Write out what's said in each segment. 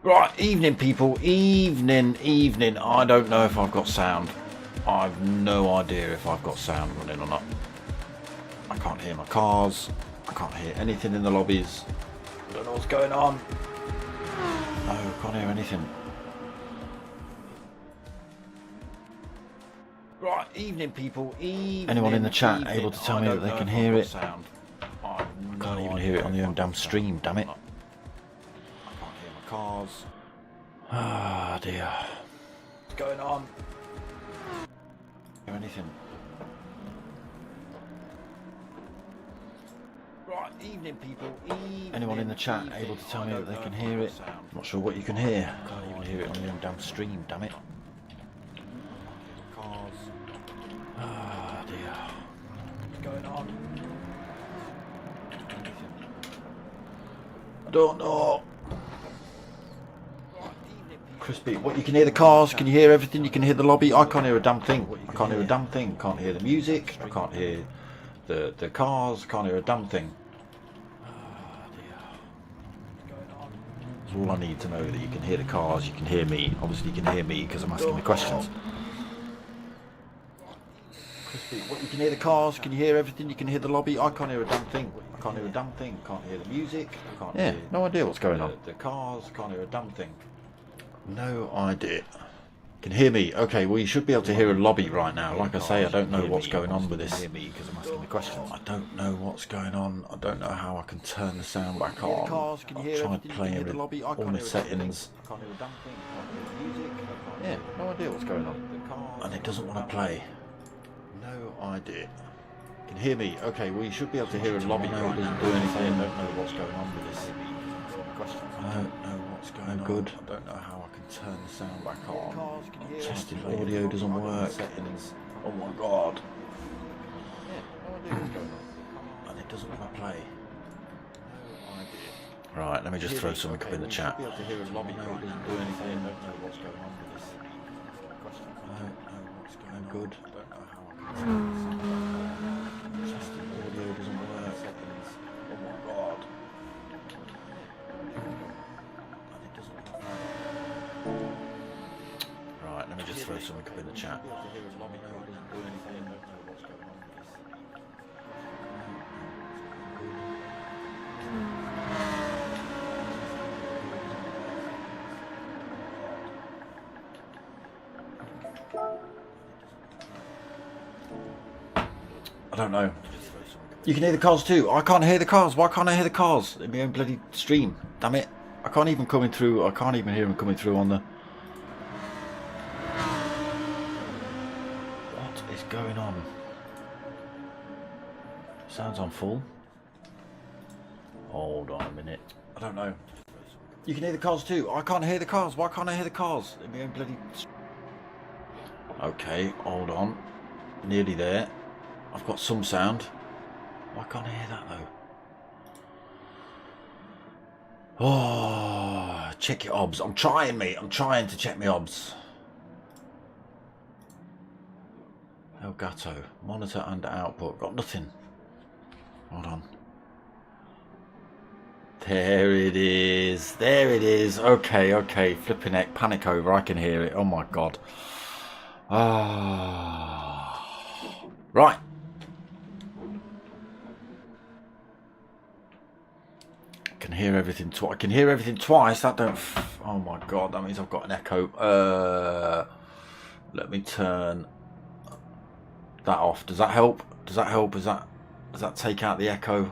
Right, evening people, evening. I don't know if I've got sound. I've no idea if I've got sound running or not. I can't hear my cars. I can't hear anything in the lobbies. I don't know what's going on. No, I can't hear anything. Right, evening people, Anyone in the chat able to tell me that they can hear it? I can't even hear it on the own damn stream, damn it. Cars. Ah, dear. What's going on? Anything? Right, evening people. Anyone in the chat able to tell me that they can hear it? I'm not sure what you can hear. Can't even hear it on the own damn stream, damn it. Cars. Ah, dear. What's going on? I don't know. Crispy, what, you can hear the cars, can you hear everything, you can hear the lobby? I can't hear a damn thing. I can't hear a damn thing. Can't hear the music, I can't hear the cars, I can't hear a damn thing. That's all I need to know, that you can hear the cars, you can hear me. Obviously you can hear me because I'm asking the questions. Crispy, what, you can hear the cars, can you hear everything, you can hear the lobby? I can't hear a damn thing. I can't hear a damn thing. Can't hear the music, I can't hear no idea what's going on. The cars, can't hear a damn thing. No idea. Can hear me? Okay, well you should be able to hear a lobby right now. Like I say, I don't know what's going on with this. Because I'm asking the questions. I don't know what's going on. I don't know how I can turn the sound back on. I've tried playing with all my settings. Yeah, no idea what's going on. And it doesn't want to play. No idea. Can hear me? Okay, well you should be able to hear a lobby right now. Do anything. I don't know what's going on with this. I don't know what's going on. Good. I don't know how I can turn the sound back on. Tested audio doesn't work. Settings. Oh my god. And it doesn't want to play. Right, let me just throw something up in the chat. Good. Tested audio doesn't work. Oh my god. Right, let me just throw something up in the chat. I don't know. You can hear the cars too. I can't hear the cars. Why can't I hear the cars in my own bloody stream? Damn it. I can't even coming through. I can't even hear them coming through on the... What is going on? Sounds on full. Hold on a minute. I don't know. You can hear the cars too. I can't hear the cars. Why can't I hear the cars in my own bloody... Okay, hold on. Nearly there. I've got some sound. Why can't I hear that though? Oh, check your obs. I'm trying, mate. I'm trying to check my obs. Elgato. Monitor and output. Got nothing. Hold on. There it is. There it is. Okay, okay. Flipping heck. Panic over. I can hear it. Oh my god. Ah. Right. can hear everything twice. I can hear everything twice. That don't... Oh my god, that means I've got an echo. Let me turn that off. Does that help? Does that help? Does that take out the echo?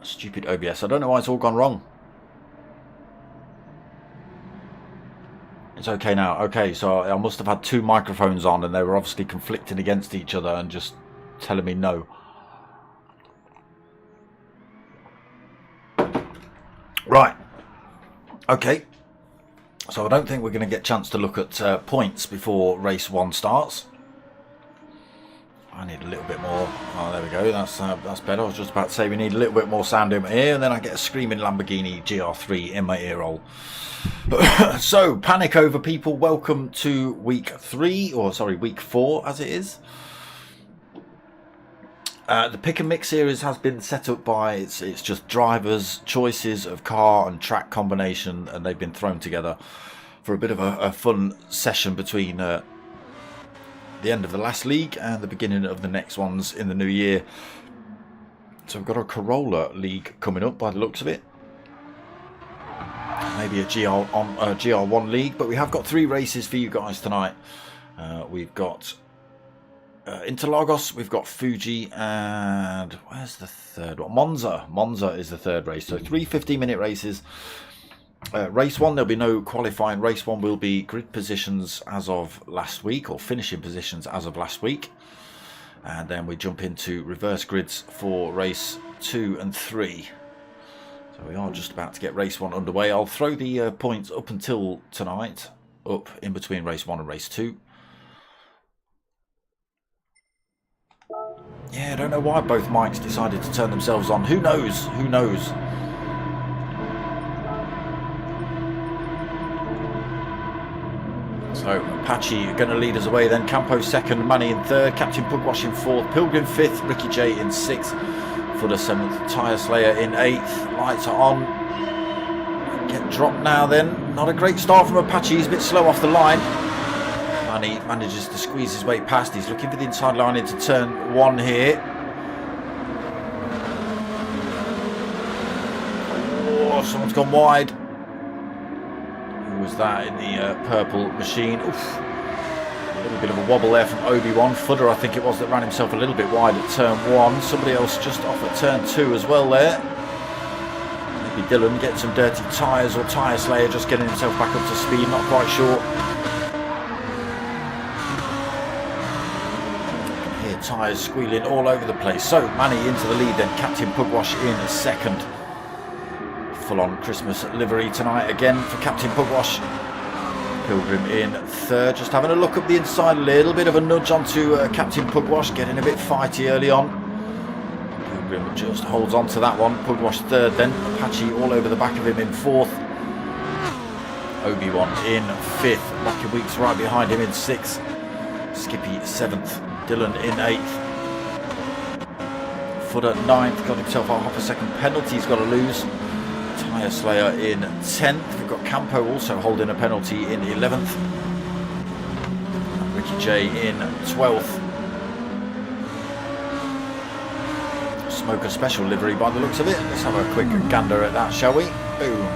Stupid OBS. I don't know why it's all gone wrong. It's okay now. Okay, so I must have had two microphones on and they were obviously conflicting against each other and just telling me no. Right. Okay. So I don't think we're going to get a chance to look at points before race 1 starts. I need a little bit more. Oh, there we go. That's better. I was just about to say we need a little bit more sound in my ear, and then I get a screaming Lamborghini GR3 in my ear hole. So, panic over, people. Welcome to week 3, or sorry, week 4 as it is. The pick and mix series has been set up by it's just drivers' choices of car and track combination, and they've been thrown together for a bit of a fun session between the end of the last league and the beginning of the next ones in the new year. So we've got a Corolla league coming up by the looks of it. Maybe a GR1 league, but we have got 3 races for you guys tonight. We've got Interlagos, we've got Fuji, and where's the third one? Monza. Monza is the third race. So 3 15-minute races. Race 1, there'll be no qualifying. Race 1 will be grid positions as of last week, or finishing positions as of last week, and then we jump into reverse grids for race 2 and 3. So we are just about to get race 1 underway. I'll throw the points up until tonight, up in between race 1 and race 2. Yeah, I don't know why both mics decided to turn themselves on. Who knows? Who knows? So Apache going to lead us away then. Campo second, Manny in third, Captain Pugwash in fourth, Pilgrim fifth, Ricky J in sixth, Footer 7th, Tyre Slayer in 8th. Lights are on. Get dropped now then. Not a great start from Apache. He's a bit slow off the line. Manny manages to squeeze his way past. He's looking for the inside line into turn 1 here. Oh, someone's gone wide. Who was that in the purple machine? Oof. A little bit of a wobble there from Obi-Wan. Footer, I think it was, that ran himself a little bit wide at turn 1. Somebody else just off at turn 2 as well there. Maybe Dylan getting some dirty tyres, or Tyre Slayer just getting himself back up to speed, not quite sure. You can hear tyres squealing all over the place. So Manny into the lead then, Captain Pugwash in second. Full-on Christmas livery tonight again for Captain Pugwash. Pilgrim in third, just having a look up the inside, a little bit of a nudge onto Captain Pugwash, getting a bit fighty early on. Pilgrim just holds on to that one. Pugwash third then, Apache all over the back of him in fourth. Obi-Wan in fifth, Lucky Weeks right behind him in sixth. Skippy seventh, Dylan in 8th. Footer 9th, got himself a half a second penalty he's got to lose. Tyre Slayer in 10th. We've got Campo also holding a penalty in 11th. And Ricky J in 12th. Smoker special livery by the looks of it. Let's have a quick gander at that, shall we? Boom.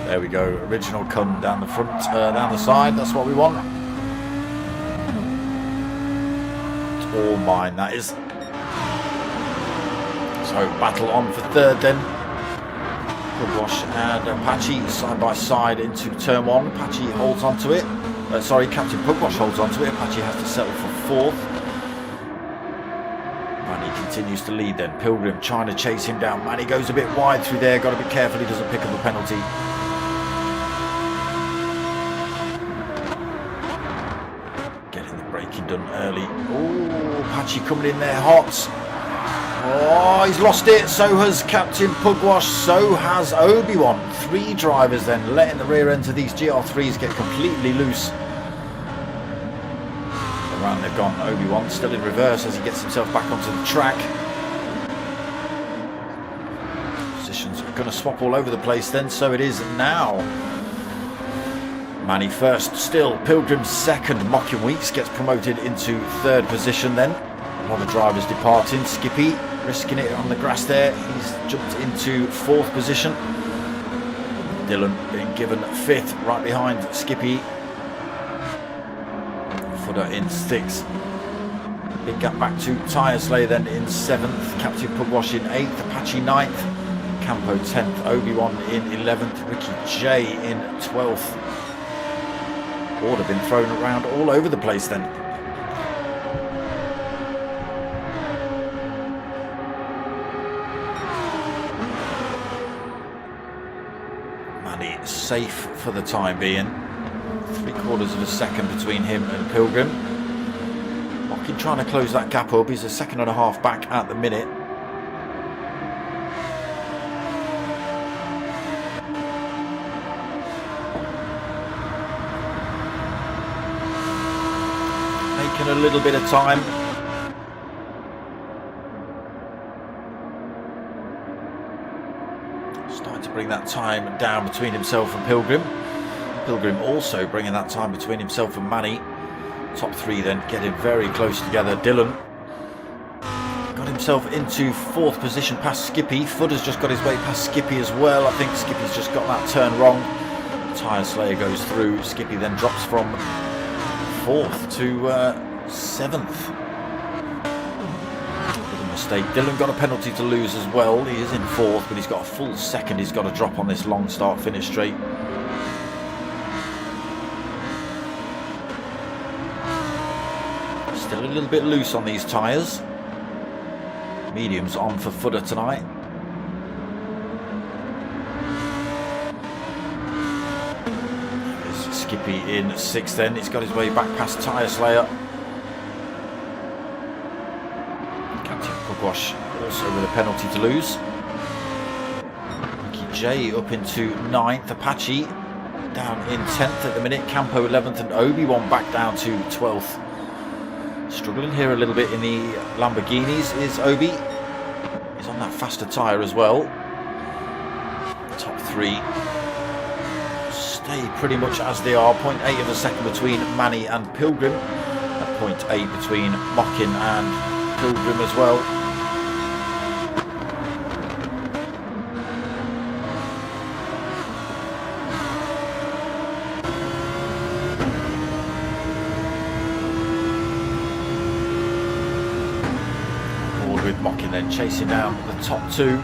There we go. Original come down the front, down the side. That's what we want. It's all mine, that is. So battle on for third then. Pugwash and Apache side by side into turn 1. Apache holds onto it. Sorry, Captain Pugwash holds onto it. Apache has to settle for fourth. Manny continues to lead then. Pilgrim trying to chase him down. Manny goes a bit wide through there. Got to be careful he doesn't pick up a penalty. Getting the braking done early. Oh, Apache coming in there hot. Oh, he's lost it. So has Captain Pugwash. So has Obi-Wan. 3 drivers then letting the rear end of these GR3s get completely loose. Around they've gone. Obi-Wan still in reverse as he gets himself back onto the track. going to swap all over the place then? So it is now. Manny first still, Pilgrim second. Mocking Weeks gets promoted into third position then. A lot of drivers departing. Skippy risking it on the grass there. He's jumped into fourth position. Dylan being given fifth, right behind Skippy. Footer in sixth. Big gap back to Tyre Slayer then in seventh. Captain Pugwash in eighth. Apache ninth. Campo 10th. Obi-Wan in 11th. Ricky J in 12th. Order been thrown around all over the place then. Manny safe for the time being. 3/4 of a second between him and Pilgrim. Mocking trying to close that gap up. He's a 1.5 back at the minute. Making a little bit of time. Starting to bring that time down between himself and Pilgrim. Pilgrim also bringing that time between himself and Manny. Top three then getting very close together. Dylan got himself into fourth position past Skippy. Footer's just got his way past Skippy as well. I think Skippy's just got that turn wrong. Tyre Slayer goes through. Skippy then drops from fourth to seventh. Little mistake. Dylan got a penalty to lose as well. He is in fourth, but he's got a full second he's got to drop on this long start finish straight. Still a little bit loose on these tyres. Mediums on for Footer tonight. There's Skippy in sixth then. He's got his way back past Tyre Slayer. Captain Pugwash also with a penalty to lose. Ricky J up into ninth. Apache down in 10th at the minute. Campo 11th and Obi-Wan back down to 12th. Struggling here a little bit in the Lamborghinis is Obi. He's on that faster tyre as well. Top three stay pretty much as they are. 0.8 of a second between Manny and Pilgrim. And 0.8 between Mocking and Pilgrim as well. With Mocking then chasing down the top two.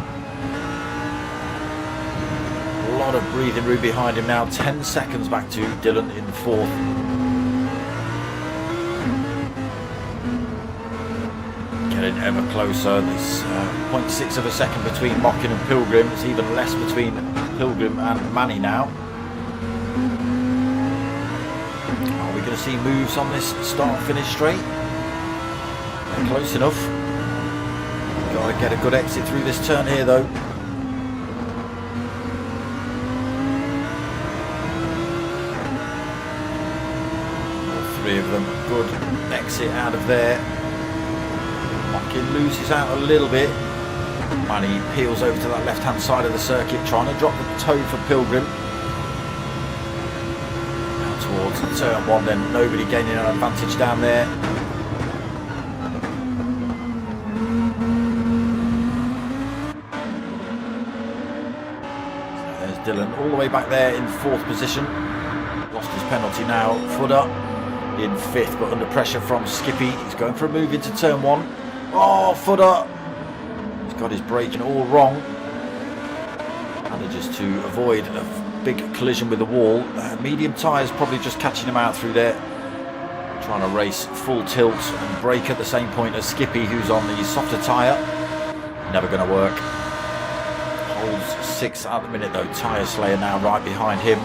A lot of breathing room behind him now. 10 seconds back to Dylan in fourth. Getting ever closer. There's 0.6 of a second between Mocking and Pilgrim. It's even less between Pilgrim and Manny now. Are we going to see moves on this start-finish straight? They're close enough. Got to get a good exit through this turn here though. All three of them, good exit out of there. Mocking loses out a little bit. Manny peels over to that left hand side of the circuit, trying to drop the toe for Pilgrim. Now towards turn one then, nobody gaining an advantage down there. Dylan all the way back there in fourth position. Lost his penalty now. Footer in fifth, but under pressure from Skippy. He's going for a move into turn one. Oh, Footer! He's got his braking all wrong. Manages to avoid a big collision with the wall. Medium tyres probably just catching him out through there. Trying to race full tilt and brake at the same point as Skippy, who's on the softer tyre. Never going to work. Holds sixth at the minute though. Tyre Slayer now right behind him.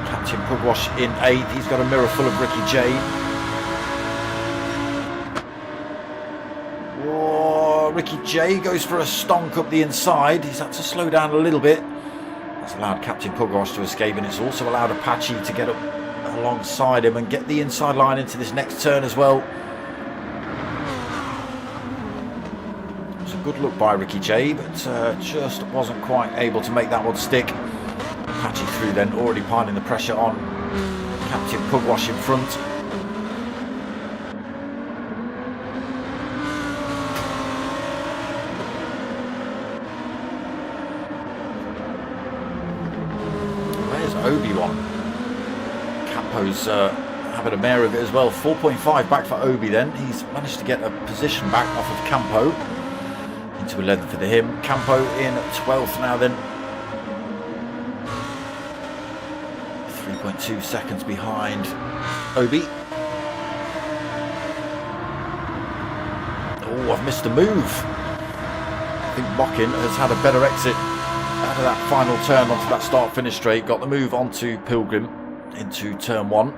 Captain Pugwash in eighth. He's got a mirror full of Ricky J. Whoa, Ricky J goes for a stonk up the inside. He's had to slow down a little bit. That's allowed Captain Pugwash to escape, and it's also allowed Apache to get up alongside him and get the inside line into this next turn as well. Good luck by Ricky J, but just wasn't quite able to make that one stick. Apache through then, already piling the pressure on Captain Pugwash in front. Where's Obi-Wan? Campo's having a mare of it as well. 4.5 back for Obi then. He's managed to get a position back off of Campo. Into 11th for him. Campo in 12th now then. 3.2 seconds behind Obi. Oh, I've missed a move. I think Mockin has had a better exit out of that final turn onto that start-finish straight. Got the move onto Pilgrim into turn 1.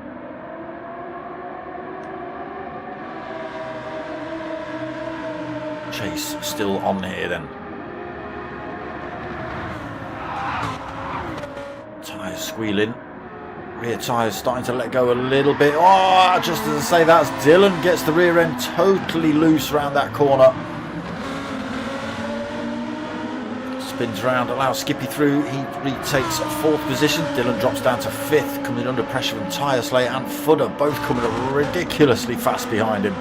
Chase still on here then. Tyres squealing. Rear tyres starting to let go a little bit. Oh, just as I say that, as Dylan gets the rear end totally loose around that corner. Spins around, allows Skippy through. He retakes 4th position. Dylan drops down to 5th, coming under pressure from Tyre Slayer and Fudder, both coming up ridiculously fast behind him.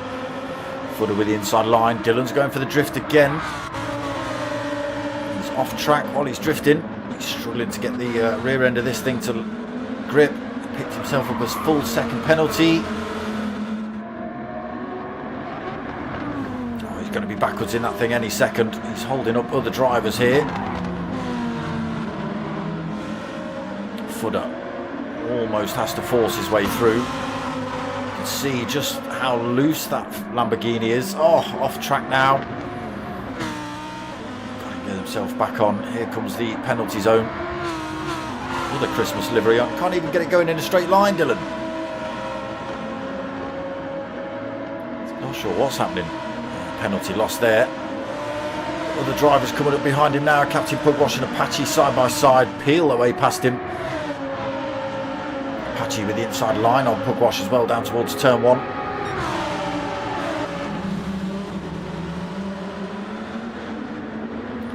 Fudder with the inside line. Dylan's going for the drift again. He's off track while he's drifting. He's struggling to get the rear end of this thing to grip. Picked himself up as full second penalty. Oh, he's going to be backwards in that thing any second. He's holding up other drivers here. Fudder almost has to force his way through. You can see just how loose that Lamborghini is. Oh, off track now. Got to get himself back on. Here comes the penalty zone. Another Christmas livery on. Can't even get it going in a straight line, Dylan. Not sure what's happening. Penalty lost there. Other drivers coming up behind him now. Captain Pugwash and Apache side by side. Peel away past him. Apache with the inside line on Pugwash as well, down towards turn 1.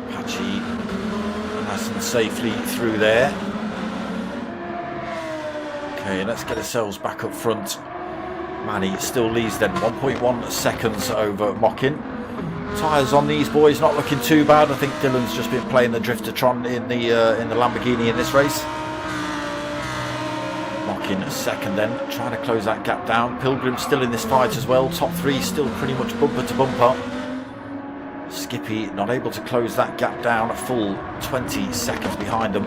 Apache nice and safely through there. Okay, let's get ourselves back up front. Manny still leads then, 1.1 seconds over Mockin. Tyres on these boys not looking too bad. I think Dylan's just been playing the Driftertron in the Lamborghini in this race. Mockin second then, trying to close that gap down. Pilgrim still in this fight as well. Top 3 still pretty much bumper to bumper. Skippy not able to close that gap down, a full 20 seconds behind them.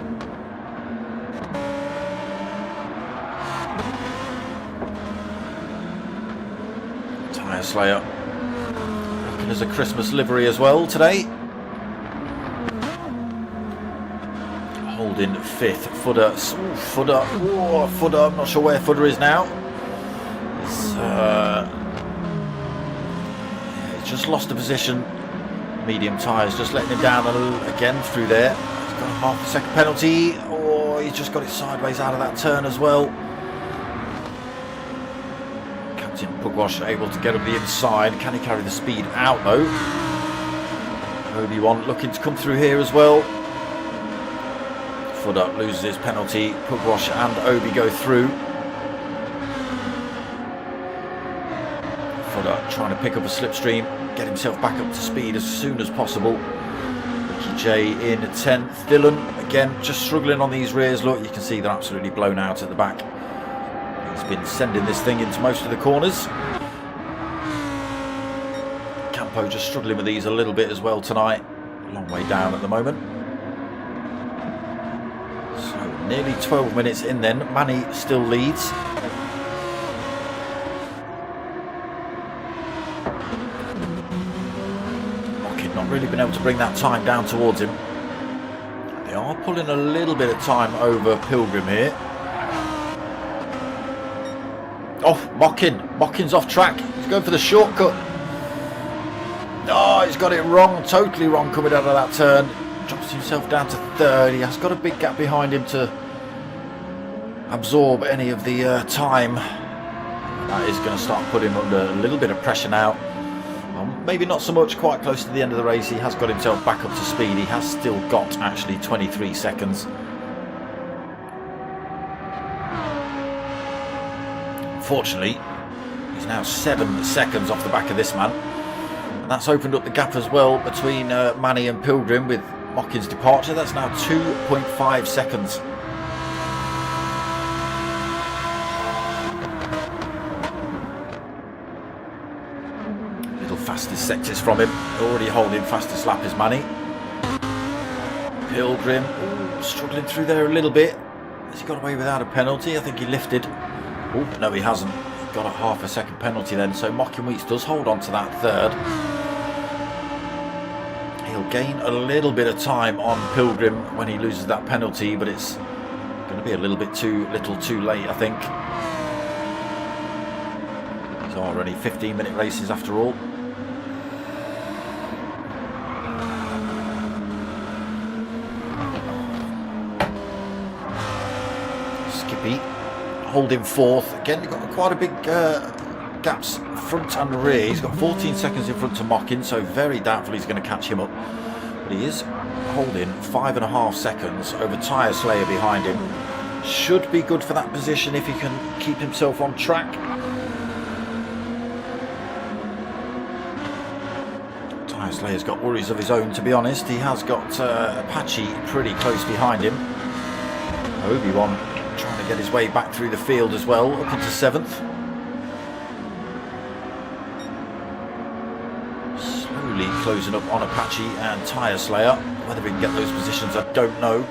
Tyre Slayer looking as a Christmas livery as well today. Holding 5th, Fudder. Fudder. Oh, Fudder. I'm not sure where Fudder is now. He's just lost a position. Medium tyres just letting him down again through there. He's got a half a second penalty. Oh, he's just got it sideways out of that turn as well. Captain Pugwash able to get up the inside. Can he carry the speed out though? Obi-Wan looking to come through here as well. Fudder loses his penalty. Pugwash and Obi go through. Fudder trying to pick up a slipstream, get himself back up to speed as soon as possible. Ricky J in 10th. Dylan again just struggling on these rears. Look, you can see they're absolutely blown out at the back. He's been sending this thing into most of the corners. Campo just struggling with these a little bit as well tonight. Long way down at the moment. So nearly 12 minutes in then. Manny still leads. Mockin not really been able to bring that time down towards him. They are pulling a little bit of time over Pilgrim here. Oh, Mockin's off track. He's going for the shortcut. Oh, he's got it wrong, totally wrong coming out of that turn. Drops himself down to 3rd. He has got a big gap behind him to absorb any of the time. That is going to start putting him under a little bit of pressure now. maybe not so much quite close to the end of the race. He has got himself back up to speed. He has still got actually 23 seconds. Unfortunately, he's now 7 seconds off the back of this man. And that's opened up the gap as well between Manny and Pilgrim with Mockin's departure. That's now 2.5 seconds. Little fastest sectors from him. Already holding fastest lap is Manny. Pilgrim struggling through there a little bit. Has he got away without a penalty? I think he lifted. Oh, no, he hasn't. He got a half a second penalty then. So Mockin Weeks does hold on to that third. He'll gain a little bit of time on Pilgrim when he loses that penalty, but it's going to be a little too late, I think. These are only 15-minute races after all. Skippy holding fourth. Again, he's got quite a big gaps front and rear. He's got 14 seconds in front of Mockin, so very doubtful he's going to catch him up. But he is holding 5.5 seconds over Tyre Slayer behind him. Should be good for that position if he can keep himself on track. Tyre Slayer's got worries of his own, to be honest. He has got Apache pretty close behind him. Obi-Wan trying to get his way back through the field as well, up into 7th. Slowly closing up on Apache and Tyre Slayer. Whether we can get those positions, I don't know.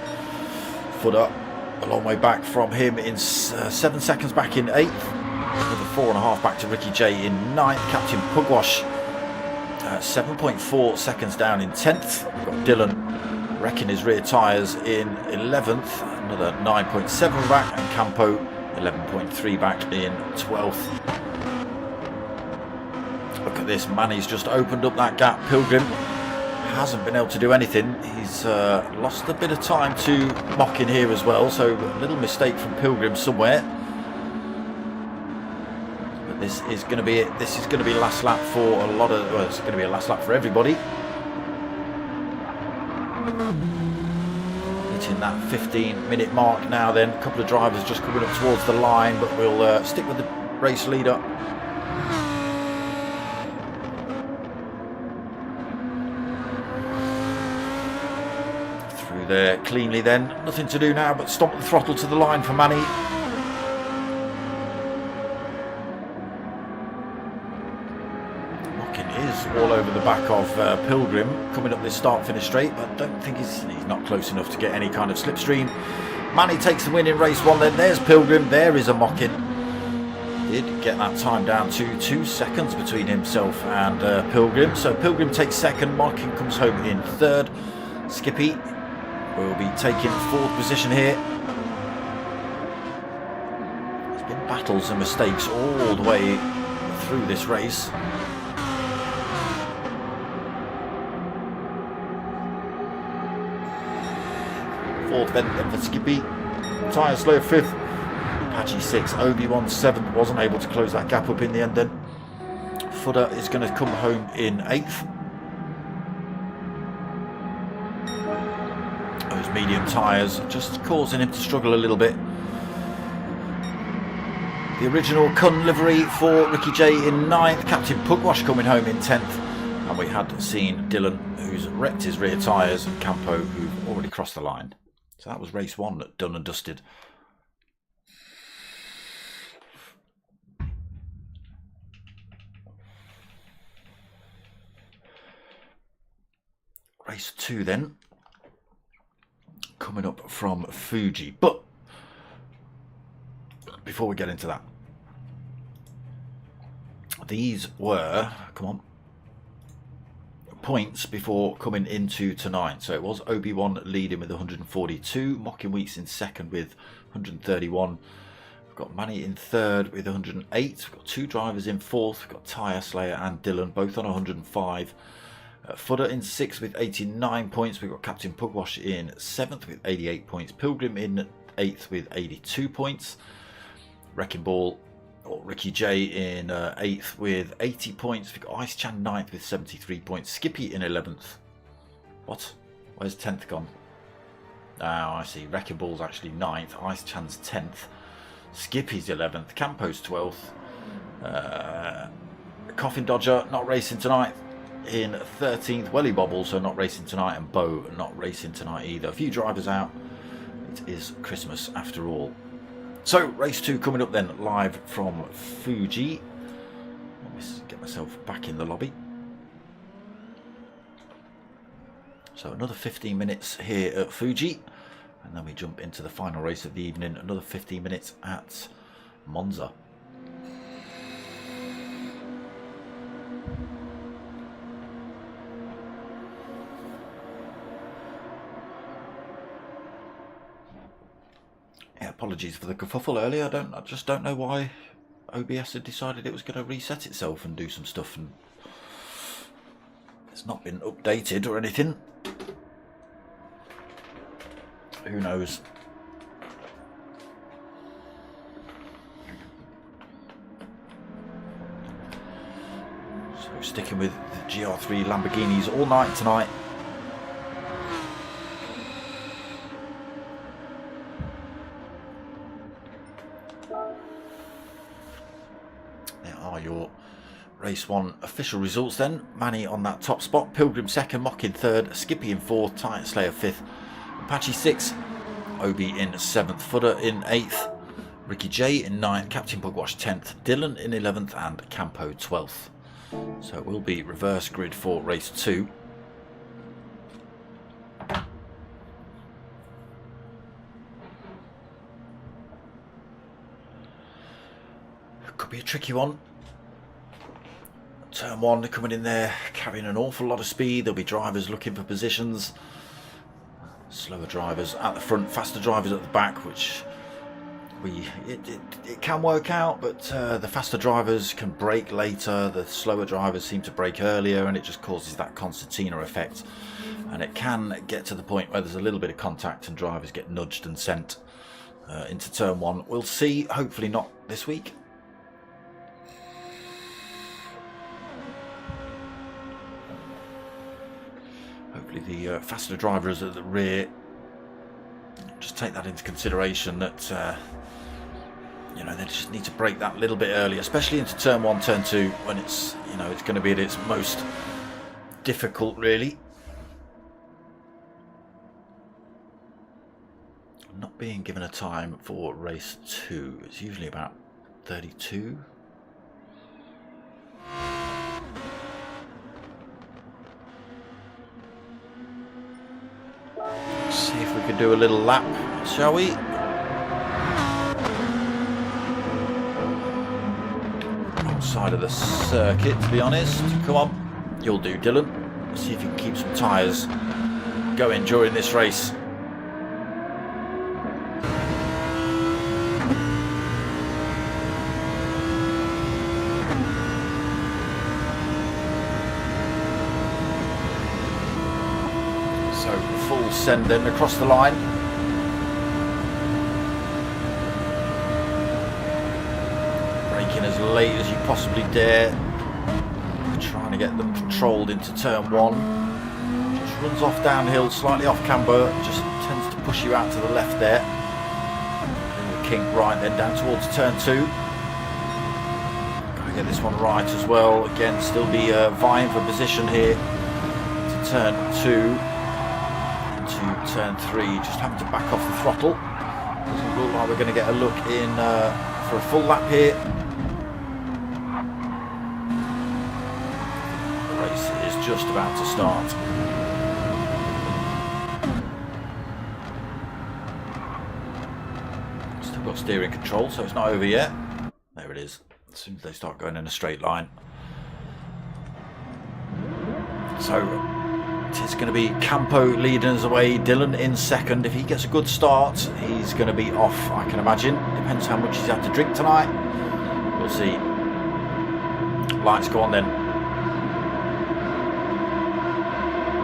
Footer a long way back from him in 7 seconds back in 8th. Another 4.5 back to Ricky J in 9th. Captain Pugwash 7.4 seconds down in 10th. We've got Dylan wrecking his rear tyres in 11th. Another 9.7 back, and Campo 11.3 back in 12th. Look at this, Manny's just opened up that gap. Pilgrim hasn't been able to do anything. He's lost a bit of time to Mockin here as well, so a little mistake from Pilgrim somewhere. But this is going to be it. This is going to be last lap for a lot of. Well, it's going to be a last lap for everybody. Hitting that 15-minute mark now. Then a couple of drivers just coming up towards the line, but we'll stick with the race leader. There cleanly then, nothing to do now but stomp the throttle to the line for Manny. Mockin is all over the back of Pilgrim coming up this start-finish straight, but I don't think he's not close enough to get any kind of slipstream. Manny takes the win in race 1 then. There's Pilgrim, there is a Mockin. Did get that time down to 2 seconds between himself and Pilgrim. So Pilgrim takes second, Mockin comes home in 3rd. Skippy will be taking 4th position here. There's been battles and mistakes all the way through this race. 4th then for Skippy. Tyre Slayer 5th. Apache 6th. Obi-Wan 7th. Wasn't able to close that gap up in the end then. Footer is going to come home in 8th. Medium tyres just causing him to struggle a little bit. The original Kun livery for Ricky J in 9th, Captain Pugwash coming home in 10th, and we had seen Dylan, who's wrecked his rear tyres, and Campo, who've already crossed the line. So that was race 1 done and dusted. Race 2 then. Coming up from Fuji, but before we get into that, these were, come on, points before coming into tonight. So it was Obi-Wan leading with 142, Mockin Weeks in 2nd with 131. We've got Manny in 3rd with 108. We've got 2 drivers in 4th. We've got Tyre Slayer and Dylan both on 105. Footer in 6th with 89 points. We've got Captain Pugwash in 7th with 88 points. Pilgrim in 8th with 82 points. Wrecking Ball got Ricky J in 8th with 80 points. We've got Ice Chan 9th with 73 points. Skippy in 11th. What? Where's 10th gone? Oh, I see. Wrecking Ball's actually 9th. Ice Chan's 10th. Skippy's 11th. Campo's 12th. Coffin Dodger not racing tonight in 13th. Welly Bob also not racing tonight. And Bo not racing tonight either. A few drivers out. It is Christmas after all. So, race 2 coming up then, live from Fuji. Let me get myself back in the lobby. So, another 15 minutes here at Fuji. And then we jump into the final race of the evening. Another 15 minutes at Monza. Yeah, apologies for the kerfuffle earlier. I just don't know why OBS had decided it was going to reset itself and do some stuff, and it's not been updated or anything. Who knows? So sticking with the GR3 Lamborghinis all night tonight. Your race 1 official results then. Manny on that top spot, Pilgrim 2nd, Mock in 3rd, Skippy in 4th, Titan Slayer 5th, Apache 6th, Obi in 7th, Footer in 8th, Ricky J in 9th, Captain Bugwash 10th, Dylan in 11th and Campo 12th. So it will be reverse grid for race 2. Could be a tricky one. Turn 1 coming in there, carrying an awful lot of speed. There'll be drivers looking for positions. Slower drivers at the front, faster drivers at the back, which it can work out, but the faster drivers can brake later. The slower drivers seem to brake earlier, and it just causes that concertina effect. And it can get to the point where there's a little bit of contact and drivers get nudged and sent into turn 1. We'll see, hopefully not this week. Hopefully the faster drivers at the rear just take that into consideration, that you know, they just need to brake that little bit early, especially into turn 1, turn 2, when it's, you know, it's going to be at its most difficult really. I'm not being given a time for race 2. It's usually about 32. See if we can do a little lap, shall we? Wrong side of the circuit, to be honest. Come on, you'll do, Dylan. Let's see if you can keep some tyres going during this race. Send then across the line. Braking as late as you possibly dare. Trying to get them controlled into turn 1. Just runs off downhill, slightly off camber. Just tends to push you out to the left there. And the kink right then down towards turn 2. Got to get this one right as well. Again, still be vying for position here to turn 2. Turn 3, just having to back off the throttle. Doesn't look like we're going to get a look in for a full lap here. The race is just about to start. Still got steering control, so it's not over yet. There it is. As soon as they start going in a straight line. So it's going to be Campo leading us away, Dylan in 2nd. If he gets a good start, he's going to be off, I can imagine. Depends how much he's had to drink tonight. We'll see. Lights go on then.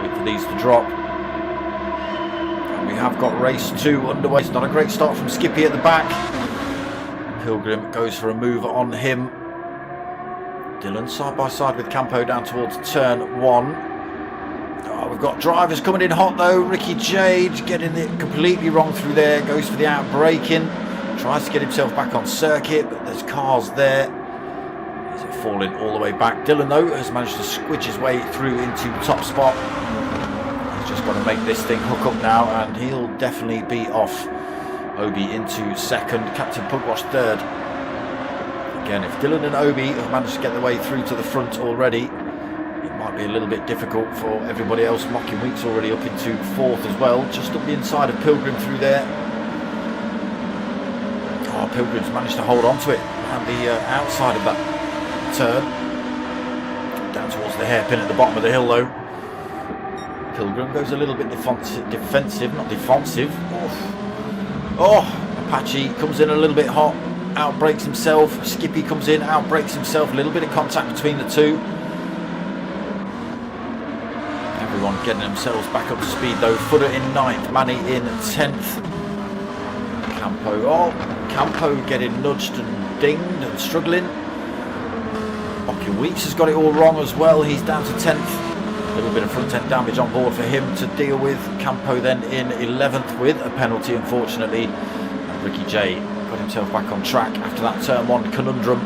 Wait for these to drop. And we have got race 2 underway. It's not a great start from Skippy at the back. Pilgrim goes for a move on him. Dylan side by side with Campo down towards turn 1. Oh, we've got drivers coming in hot though. Ricky Jade getting it completely wrong through there. Goes for the out braking. Tries to get himself back on circuit, but there's cars there. He's falling all the way back. Dylan though has managed to squidge his way through into the top spot. He's just got to make this thing hook up now, and he'll definitely be off. Obi into second, Captain Pugwash third. Again, if Dylan and Obi have managed to get their way through to the front already, it might be a little bit difficult for everybody else. Mocking Week's already up into fourth as well, just up the inside of Pilgrim through there. Oh, Pilgrim's managed to hold on to it and the outside of that turn. Down towards the hairpin at the bottom of the hill though. Pilgrim goes a little bit defensive, not defensive. Oh, Apache comes in a little bit hot. Outbrakes himself. Skippy comes in, outbrakes himself. A little bit of contact between the two. Everyone getting themselves back up to speed though. Footer in 9th, Manny in 10th. Campo getting nudged and dinged and struggling. Mocking Weeks has got it all wrong as well. He's down to 10th. A little bit of front end damage on board for him to deal with. Campo then in 11th with a penalty, unfortunately. And Ricky J got himself back on track after that turn 1 conundrum.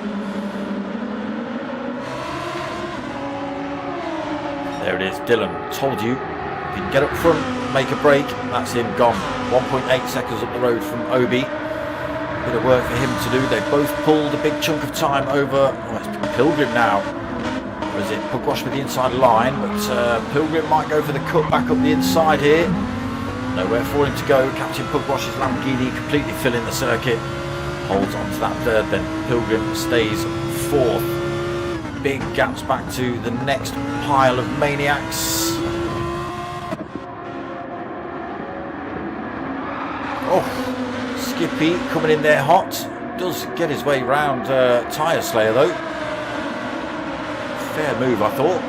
There it is, Dylan. Told you, if you can get up front, make a break, that's him gone. 1.8 seconds up the road from Obi. Bit of work for him to do. They both pulled a big chunk of time over. Oh, it's Pilgrim now. Or is it Pugwash with the inside line? But Pilgrim might go for the cut back up the inside here. Nowhere for him to go. Captain Pugwash's Lamborghini completely filling the circuit. Holds on to that third then. Pilgrim stays fourth. Big gaps back to the next pile of maniacs. Oh, Skippy coming in there hot. Does get his way round Tyre Slayer though. Fair move, I thought.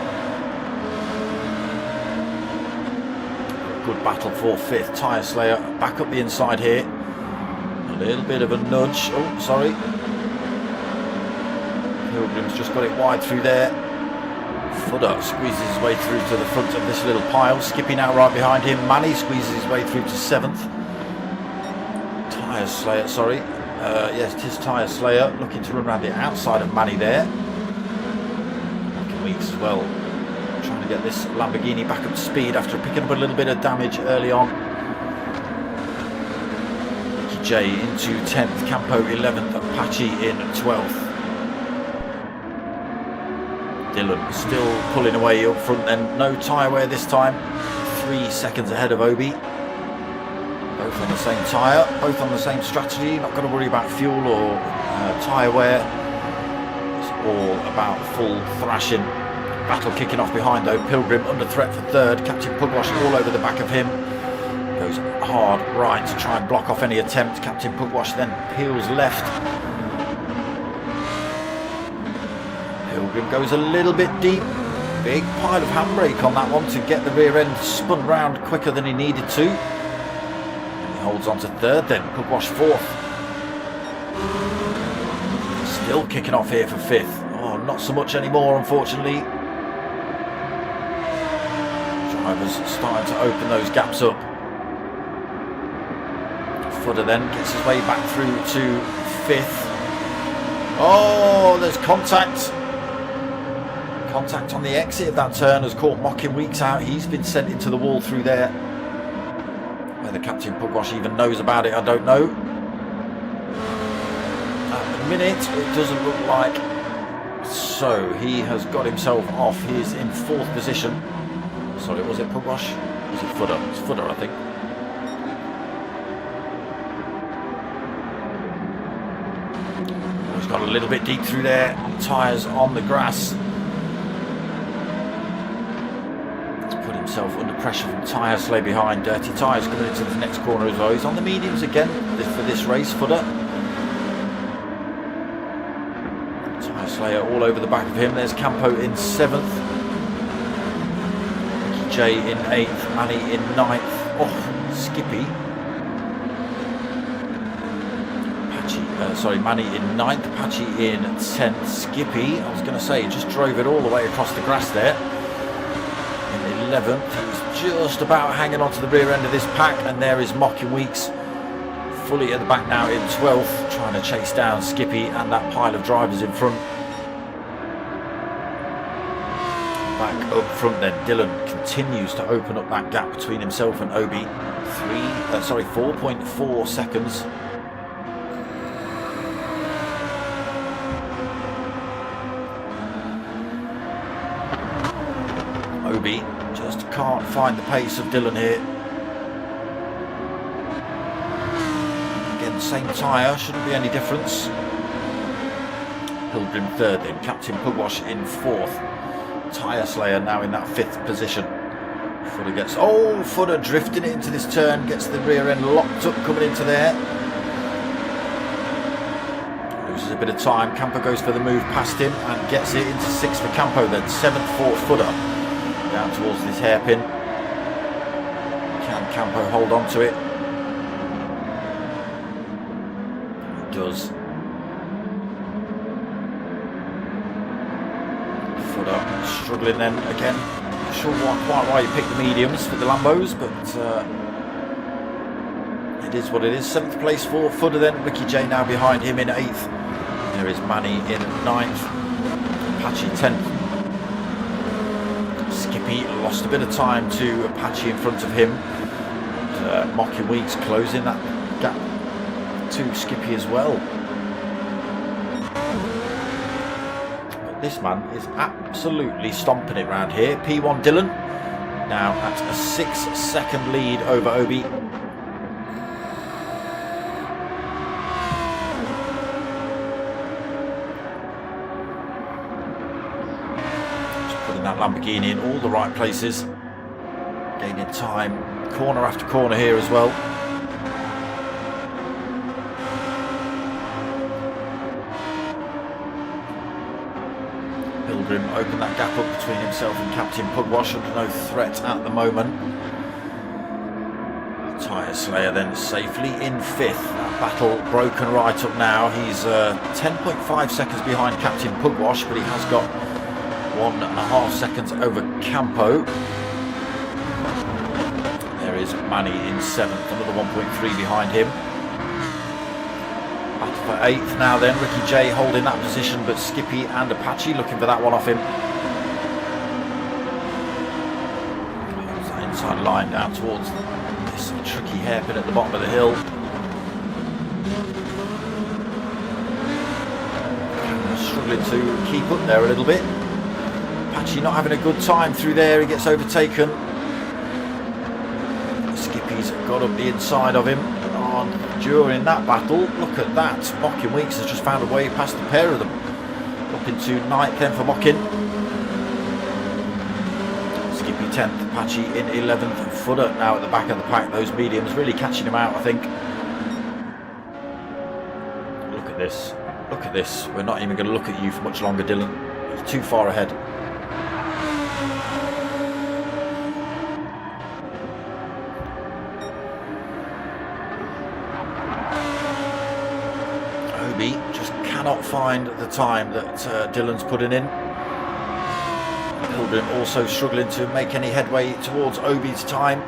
Good battle for 5th. Tyre Slayer back up the inside here. A little bit of a nudge. Oh, sorry. Pilgrim's just got it wide through there. Footer squeezes his way through to the front of this little pile. Skippy now right behind him. Manny squeezes his way through to 7th. Tyre Slayer, sorry. Yes, it is Tyre Slayer looking to run around the outside of Manny there. Weeks as well. Trying to get this Lamborghini back up to speed after picking up a little bit of damage early on. Ricky J into 10th, Campo 11th, Apache in 12th. Dylan still pulling away up front then. No tyre wear this time. 3 seconds ahead of Obi. Both on the same tyre, both on the same strategy. Not going to worry about fuel or tyre wear. It's all about full thrashing. Battle kicking off behind though. Pilgrim under threat for 3rd. Captain Pugwash all over the back of him. Goes hard right to try and block off any attempt. Captain Pugwash then peels left. Pilgrim goes a little bit deep. Big pile of handbrake on that one to get the rear end spun round quicker than he needed to. And he holds on to 3rd then. Pugwash 4th. Still kicking off here for 5th. Oh, not so much anymore, unfortunately. Drivers starting to open those gaps up. Footer then gets his way back through to 5th. Oh, there's contact. Contact on the exit of that turn has caught Mocking Weeks out. He's been sent into the wall through there. Whether Captain Pugwash even knows about it, I don't know. At the minute, it doesn't look like so. He has got himself off. He is in 4th position. Sorry, was it Pugwash? Was it Footer? It's Footer, I think. He's got a little bit deep through there. Tyres on the grass. Himself under pressure from Tyre Slay behind. Dirty Tyres coming into the next corner as well. He's on the mediums again for this race. Footer. Tyre Slayer all over the back of him. There's Campo in 7th. Ricky J in 8th. Manny in 9th. Oh, Skippy. Apache Manny in 9th, Apache in 10th, Skippy, I was going to say, just drove it all the way across the grass there. In 11th, he's just about hanging on to the rear end of this pack, and there is Mocking Weeks, fully at the back now in 12th, trying to chase down Skippy and that pile of drivers in front. Back up front then, Dylan continues to open up that gap between himself and Obi. 4.4 seconds. Obi just can't find the pace of Dylan here. Again, same tyre, shouldn't be any difference. Pilgrim 3rd then, Captain Pugwash in 4th. Tyre Slayer now in that 5th position. Footer gets, Footer drifting it into this turn, gets the rear end locked up coming into there. Loses a bit of time, Campo goes for the move past him and gets it into 6th for Campo then. 7th for Footer. Down towards this hairpin. Can Campo hold on to it? He does. Footer struggling then again. Not sure quite why you picked the mediums for the Lambos, but it is what it is. 7th place for Footer then. Ricky J now behind him in 8th. There is Manny in 9th. Apache 10th. Skippy lost a bit of time to Apache in front of him. Mocking Weeks closing that gap to Skippy as well. But this man is absolutely stomping it round here. P1 Dylan now at a 6-second lead over Obi. That Lamborghini in all the right places, gaining time, corner after corner here as well. Pilgrim opened that gap up between himself and Captain Pugwash, under no threat at the moment. Tyre Slayer then safely in 5th. That battle broken right up now. He's 10.5 seconds behind Captain Pugwash, but he has got 1.5 seconds over Campo. There is Manny in 7th, another 1.3 behind him. Battle for 8th now then, Ricky J holding that position, but Skippy and Apache looking for that one off him. Holds that inside line down towards this tricky hairpin at the bottom of the hill. Struggling to keep up there a little bit. Apache not having a good time through there, he gets overtaken. Skippy's got up the inside of him. During that battle, look at that. Mocking Weeks has just found a way past the pair of them. Up into 9th then for Mocking. Skippy 10th, Apache in 11th, and Footer now at the back of the pack. Those mediums really catching him out, I think. Look at this. Look at this. We're not even going to look at you for much longer, Dylan. You're too far ahead. Obi just cannot find the time that Dylan's putting in. Pilgrim also struggling to make any headway towards Obi's time.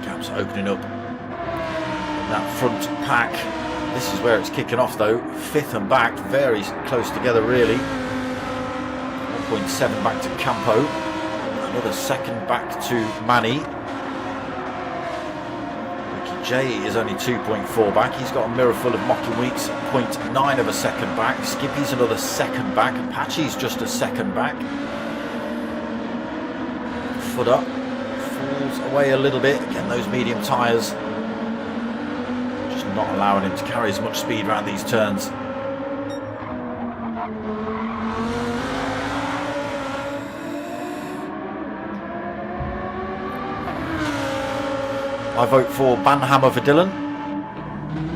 Gaps opening up that front pack. This is where it's kicking off though. 5th and back, very close together really. 1.7 back to Campo. Another 2nd back to Manny. Ricky J is only 2.4 back. He's got a mirror full of Mocking Weeks. 0.9 of a 2nd back. Skippy's another 2nd back. Apache's just a 2nd back. Footer falls away a little bit. Again, those medium tyres not allowing him to carry as much speed around these turns. I vote for Banhammer for Dylan.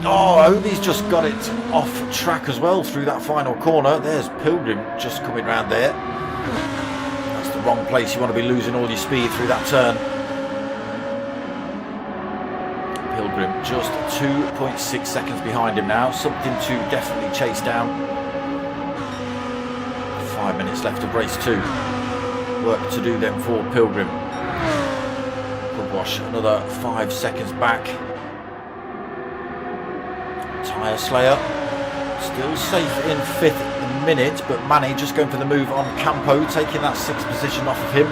Oh, Obi's just got it off track as well through that final corner. There's Pilgrim just coming round there. That's the wrong place. You want to be losing all your speed through that turn. Pilgrim just 2.6 seconds behind him now. Something to definitely chase down. 5 minutes left of race 2. Work to do then for Pilgrim. Pugwash another 5 seconds back. Tyre Slayer still safe in 5th at the minute, but Manny just going for the move on Campo, taking that 6th position off of him.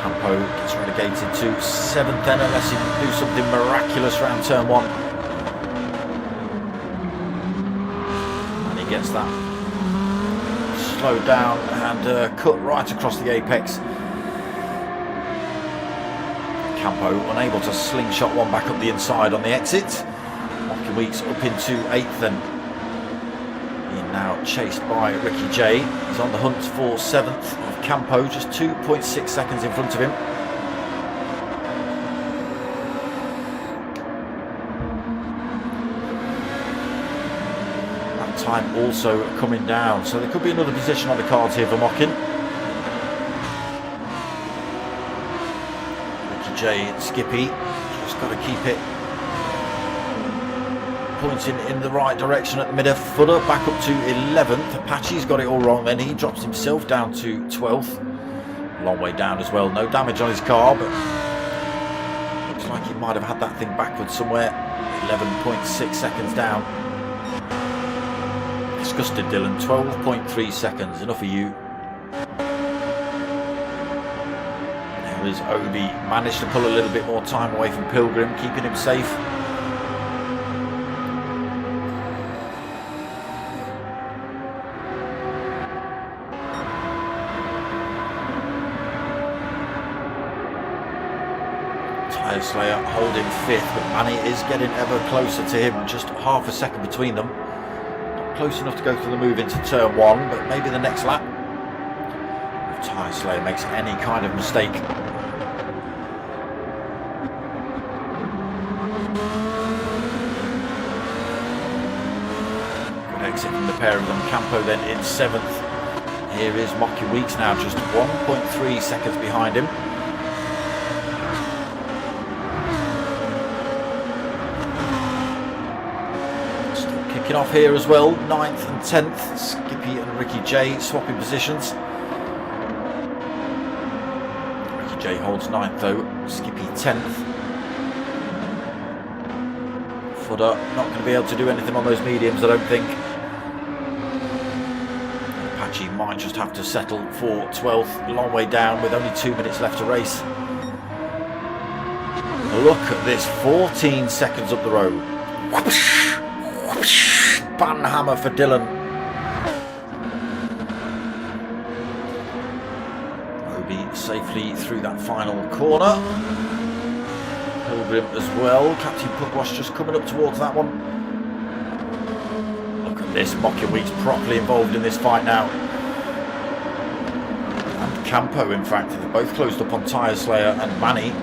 Campo gets relegated to 7th then, unless he can do something miraculous around turn 1. And he gets that slowed down and cut right across the apex. Campo unable to slingshot one back up the inside on the exit. Mocky Weeks up into 8th then. He now chased by Ricky J. He's on the hunt for 7th of Campo, just 2.6 seconds in front of him. That time also coming down, so there could be another position on the cards here for Mockin. Ricky J and Skippy just got to keep it pointing in the right direction at the minute. Footer back up to 11th. Apache's got it all wrong then. He drops himself down to 12th. Long way down as well. No damage on his car, but looks like he might have had that thing backwards somewhere. 11.6 seconds down. Disgusted Dylan. 12.3 seconds. Enough of you. There is Obi. Managed to pull a little bit more time away from Pilgrim, keeping him safe. Tyre Slayer holding 5th, but Manny is getting ever closer to him, just half a second between them. Not close enough to go for the move into turn 1, but maybe the next lap. If Tyre Slayer makes any kind of mistake. Good exit from the pair of them. Campo then in 7th. Here is Mocky Weeks now, just 1.3 seconds behind him. Off here as well, 9th and 10th. Skippy and Ricky J swapping positions. Ricky J holds 9th though, Skippy 10th. Footer not going to be able to do anything on those mediums, I don't think. Apache might just have to settle for 12th, long way down with only 2 minutes left to race. Look at this, 14 seconds up the road. Whoosh, whoosh. Banhammer for Dylan. Obi safely through that final corner. Pilgrim as well. Captain Pugwash just coming up towards that one. Look at this. Mocky Weeks properly involved in this fight now. And Campo, in fact, they're both closed up on Tyre Slayer and Manny.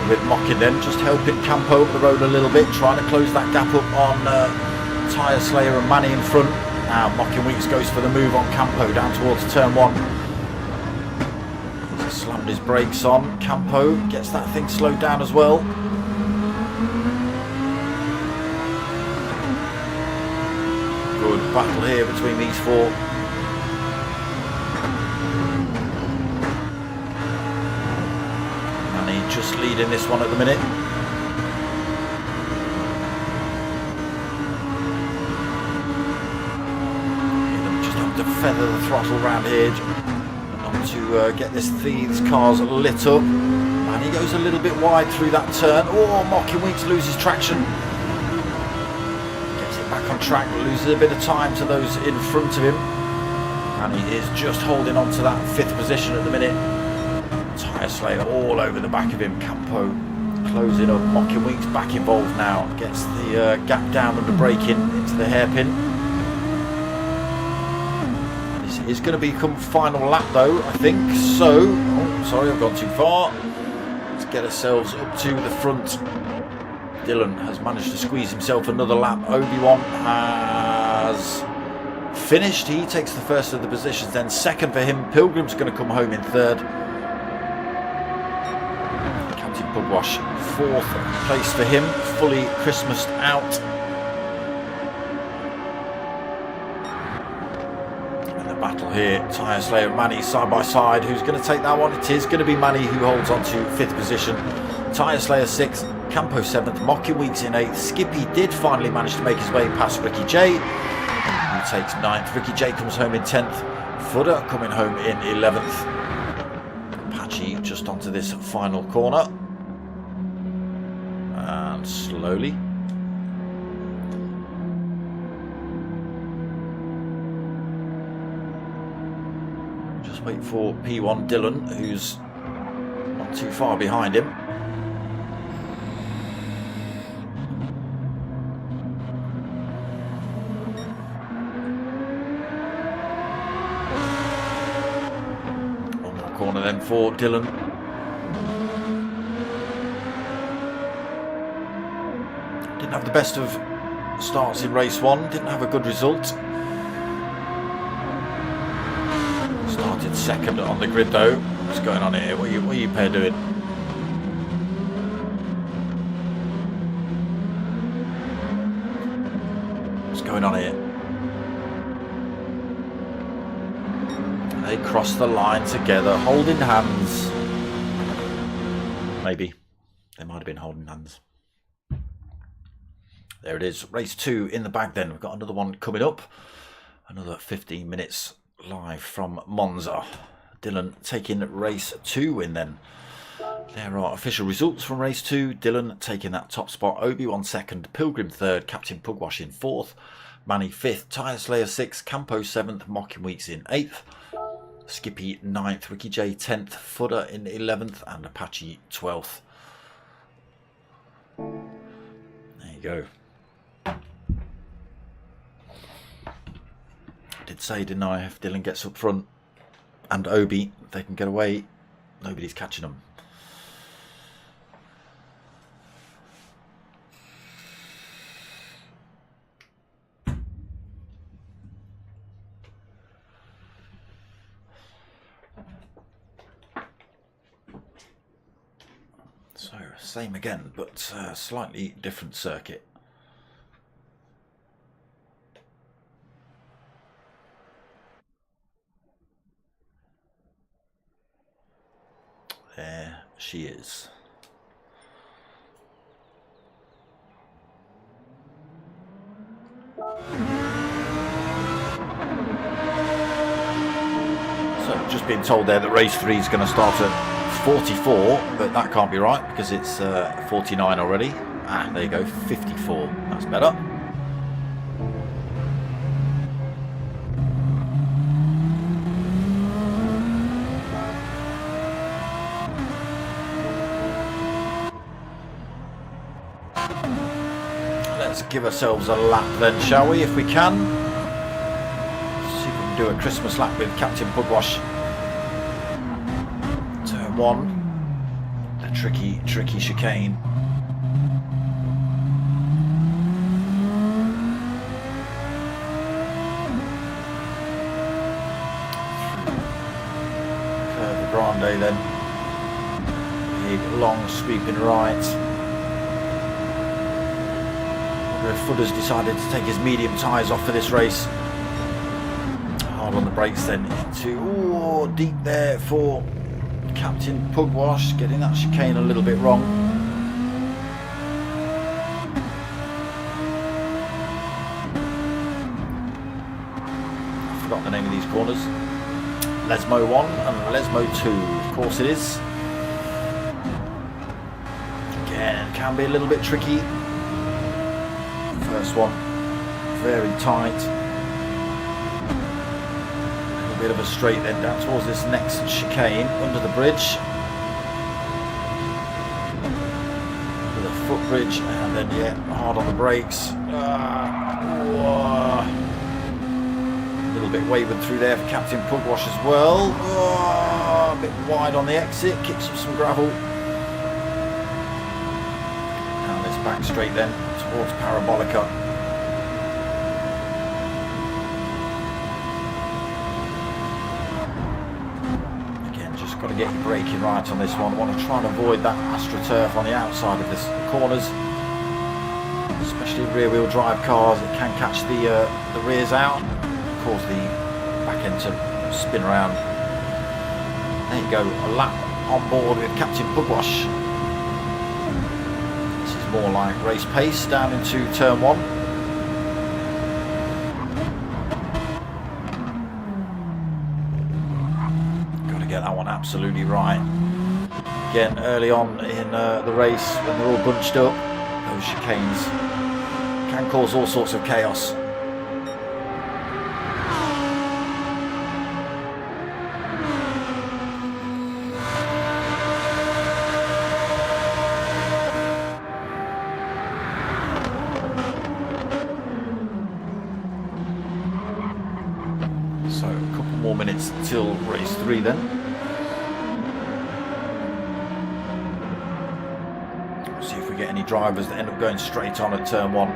With Mockin then, just helping Campo up the road a little bit, trying to close that gap up on Tyre Slayer and Manny in front. Now Mockin Weeks goes for the move on Campo down towards turn 1. He's slammed his brakes on. Campo gets that thing slowed down as well. Good battle here between these four. Just leading this one at the minute. Just have to feather the throttle round here not to get this Thieves car's lit up. And he goes a little bit wide through that turn. Oh, Mocky Weeks loses traction. Gets it back on track, but loses a bit of time to those in front of him. And he is just holding on to that 5th position at the minute. Tyre Slayer all over the back of him. Campo closing up. Mocky Weeks back involved now. Gets the gap down under braking into the hairpin. This is going to become final lap though, I think. So, oh, sorry, I've gone too far. Let's get ourselves up to the front. Dylan has managed to squeeze himself another lap. Obi-Wan has finished. He takes the first of the positions, then second for him. Pilgrim's going to come home in third. Captain Pugwash, fourth place for him, fully Christmased out. And the battle here, Tyre Slayer and Manny side by side. Who's going to take that one? It is going to be Manny who holds on to fifth position. Tyre Slayer 6th, Campo 7th, Mocking Weeks in 8th. Skippy did finally manage to make his way past Ricky J, who takes 9th. Ricky J comes home in 10th. Footer coming home in 11th. Apache just onto this final corner. And slowly. Just wait for P1 Dylan, who's not too far behind him. Corner then for Dylan. Didn't have the best of starts in race 1, didn't have a good result. Started second on the grid though. What's going on here? What are you pair doing? What's going on here? They cross the line together, holding hands. Maybe. They might have been holding hands. There it is. Race 2 in the bag then. We've got another one coming up. Another 15 minutes live from Monza. Dylan taking race 2 win then. There are official results from race 2. Dylan taking that top spot. Obi-Wan 2nd. Pilgrim 3rd. Captain Pugwash in 4th. Manny 5th. Tyre Slayer 6th. Campo 7th. Mocking Weeks in 8th. Skippy 9th, Ricky J 10th, Footer in 11th, and Apache 12th. There you go. I did say, didn't I, if Dylan gets up front and Obi, they can get away. Nobody's catching them. So, same again, but slightly different circuit. There she is. So, just being told there that race 3 is going to start at 44, but that can't be right because it's 49 already. Ah, there you go, 54. That's better. Let's give ourselves a lap then, shall we, if we can? See if we can do a Christmas lap with Captain Pugwash. Turn 1. A tricky chicane. Curve Grande then. Big, long, sweeping right. Footer's decided to take his medium tyres off for this race. Hard on the brakes then into deep there for Captain Pugwash, getting that chicane a little bit wrong. I forgot the name of these corners. Lesmo 1 and Lesmo 2, of course it is. Again, can be a little bit tricky. First one, very tight. A little bit of a straight then down towards this next chicane under the bridge. With a footbridge and then hard on the brakes. A little bit wavered through there for Captain Pugwash as well. A bit wide on the exit, kicks up some gravel. back straight then towards Parabolica. Again, just got to get your braking right on this one. I want to try and avoid that AstroTurf on the outside of this corners, especially rear wheel drive cars. It can catch the rears out, cause the back end to spin around. There you go, a lap on board with Captain Pugwash. This is more like race pace down into turn 1. Got to get that one absolutely right. Again, early on in the race, when they're all bunched up, those chicanes can cause all sorts of chaos. So a couple more minutes till race 3 then. See if we get any drivers that end up going straight on at turn 1.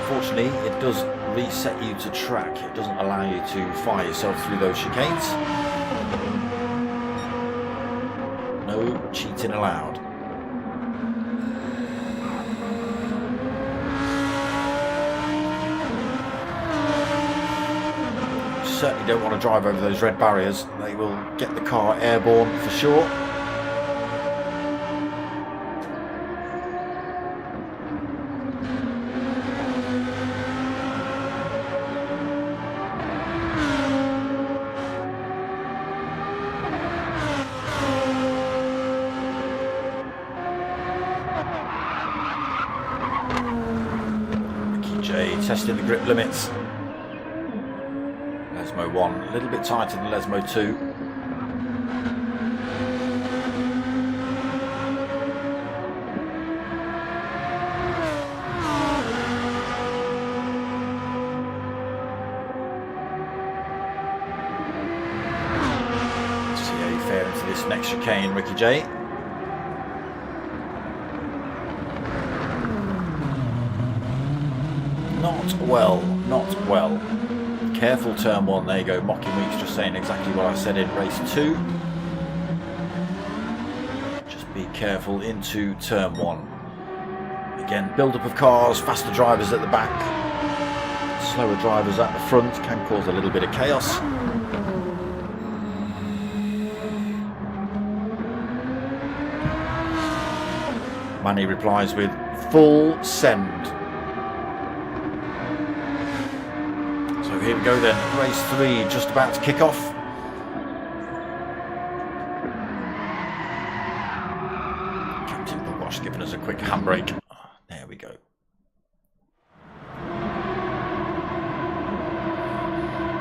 Unfortunately, it does reset you to track. It doesn't allow you to fire yourself through those chicanes. No cheating allowed. Certainly don't want to drive over those red barriers. They will get the car airborne for sure. Ricky J testing the grip limits. Lesmo 1, a little bit tighter than Lesmo 2. See how you fare into this next chicane, Ricky J. Not well, not well. Careful turn 1, there you go, Mocking Weeks just saying exactly what I said in race 2. Just be careful into turn 1. Again, build up of cars, faster drivers at the back, slower drivers at the front can cause a little bit of chaos. Manny replies with full send. Here we go then, race 3 just about to kick off. Captain Pugwash giving us a quick handbrake. There we go.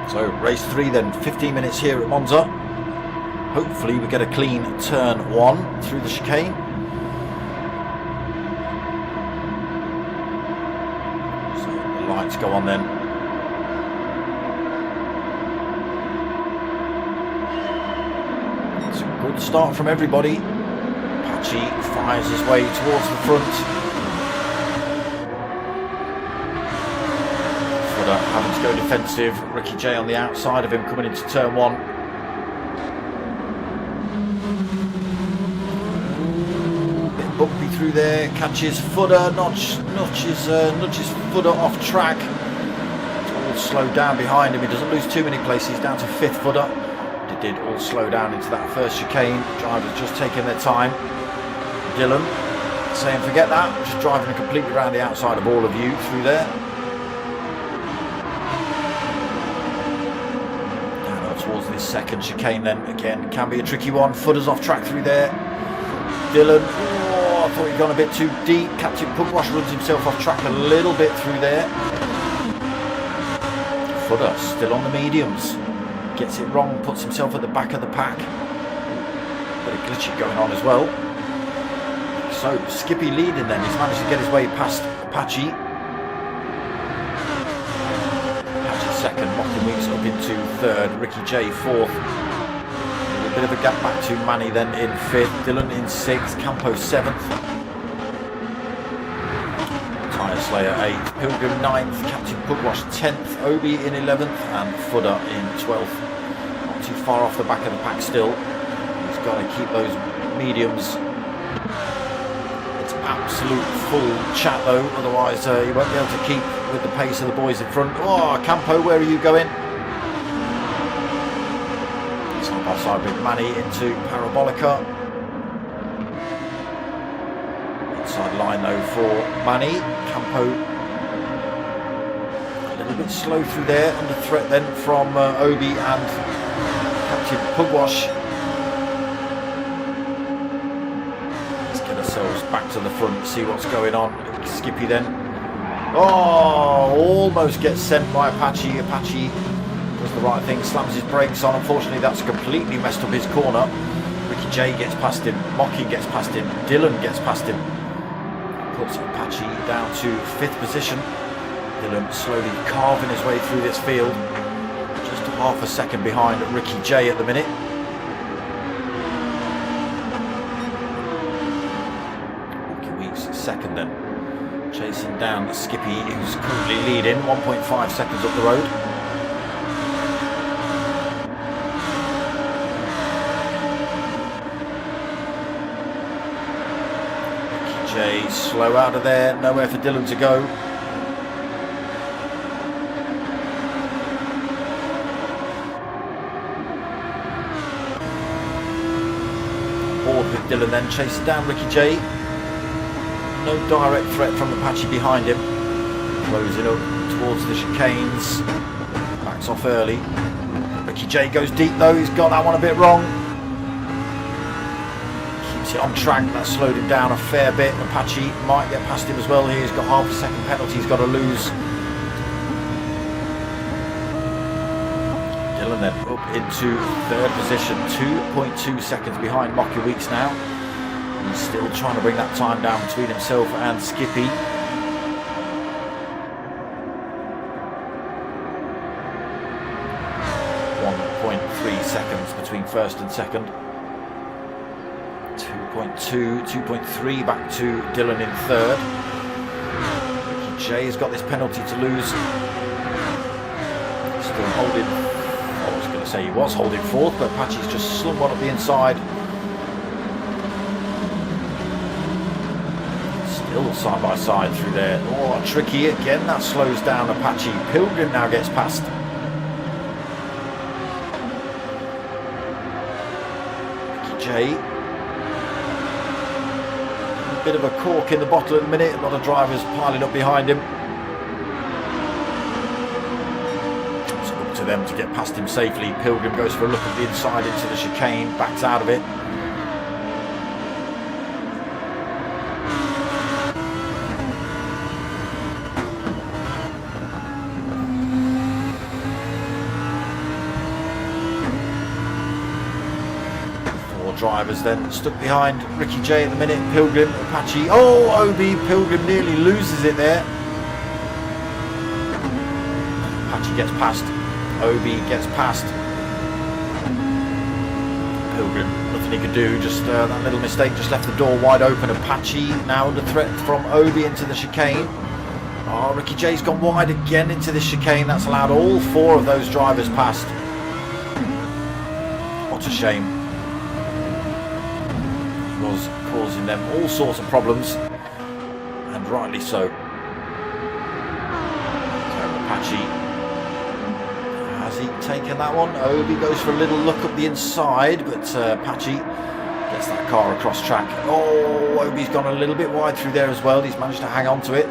So race 3 then, 15 minutes here at Monza. Hopefully we get a clean turn 1 through the chicane. So the lights go on then. Good start from everybody. Apache fires his way towards the front. Footer having to go defensive. Ricky J on the outside of him coming into turn 1. Bit bumpy through there. Catches Footer. Nudges Footer off track. It's all slowed down behind him. He doesn't lose too many places. He's down to 5th Footer. Did all slow down into that first chicane. Drivers just taking their time. Dylan saying forget that, just driving completely around the outside of all of you through there. Down towards this second chicane then, again can be a tricky one. Footer's off track through there. Dylan, oh, I thought he'd gone a bit too deep. Captain Pugwash runs himself off track a little bit through there. Footer still on the mediums. Gets it wrong, puts himself at the back of the pack. Bit of glitching going on as well. So Skippy leading then, he's managed to get his way past Apache. Apache second, Mocking Weeks up into third, Ricky J fourth. bit of a gap back to Manny then in 5th, Dylan in 6th, Campo 7th, Tyre Slayer 8th, Pilgrim 9th, Captain Pugwash 10th, Obi in 11th and Fudder in 12th. Not too far off the back of the pack still. He's got to keep those mediums. It's absolute full chat though, otherwise he won't be able to keep with the pace of the boys in front. Oh, Campo, where are you going? Side by side with Manny into Parabolica. Inside line though for Manny. Campo a little bit slow through there, under threat then from Obi and Captain Pugwash. Let's get ourselves back to the front, see what's going on. Skippy then. Oh, almost gets sent by Apache. Apache does the right thing, slams his brakes on. Unfortunately, that's completely messed up his corner. Ricky J gets past him, Mocky gets past him, Dylan gets past him. Puts Apache down to 5th position. Dylan slowly carving his way through this field. Just half a second behind Ricky J at the minute. Ricky Weeks 2nd then. Chasing down Skippy, who's currently leading, 1.5 seconds up the road. Ricky J slow out of there, nowhere for Dylan to go. Board with Dylan then, chasing down Ricky J. No direct threat from Apache behind him. Closing up towards the chicanes. Backs off early. Ricky J goes deep though, he's got that one a bit wrong. Keeps it on track, that slowed him down a fair bit. Apache might get past him as well here, he's got half a second penalty he's got to lose. Dylan then up into 3rd position, 2.2 seconds behind Mocky Weeks now. He's still trying to bring that time down between himself and Skippy. 1.3 seconds between 1st and 2nd. 2.2, 2.3 back to Dylan in 3rd. Ricky J has got this penalty to lose. Still holding, I was going to say he was holding 4th, but Apache's just slung one up the inside. Still side by side through there. Oh, tricky again. That slows down Apache. Pilgrim now gets past. Ricky J. A bit of a cork in the bottle at the minute. A lot of drivers piling up behind him. It's up to them to get past him safely. Pilgrim goes for a look at the inside into the chicane. Backs out of it. Drivers then stuck behind Ricky J at the minute. Pilgrim, Apache. Oh, Obi, Pilgrim nearly loses it there. Apache gets past. Obi gets past. Pilgrim, nothing he could do. Just that little mistake just left the door wide open. Apache now under threat from Obi into the chicane. Oh, Ricky J's gone wide again into this chicane. That's allowed all 4 of those drivers past. What a shame. Was causing them all sorts of problems, and rightly so. So Apache, has he taken that one? Obi goes for a little look up the inside, but Apache gets that car across track. Oh, Obi's gone a little bit wide through there as well. He's managed to hang on to it.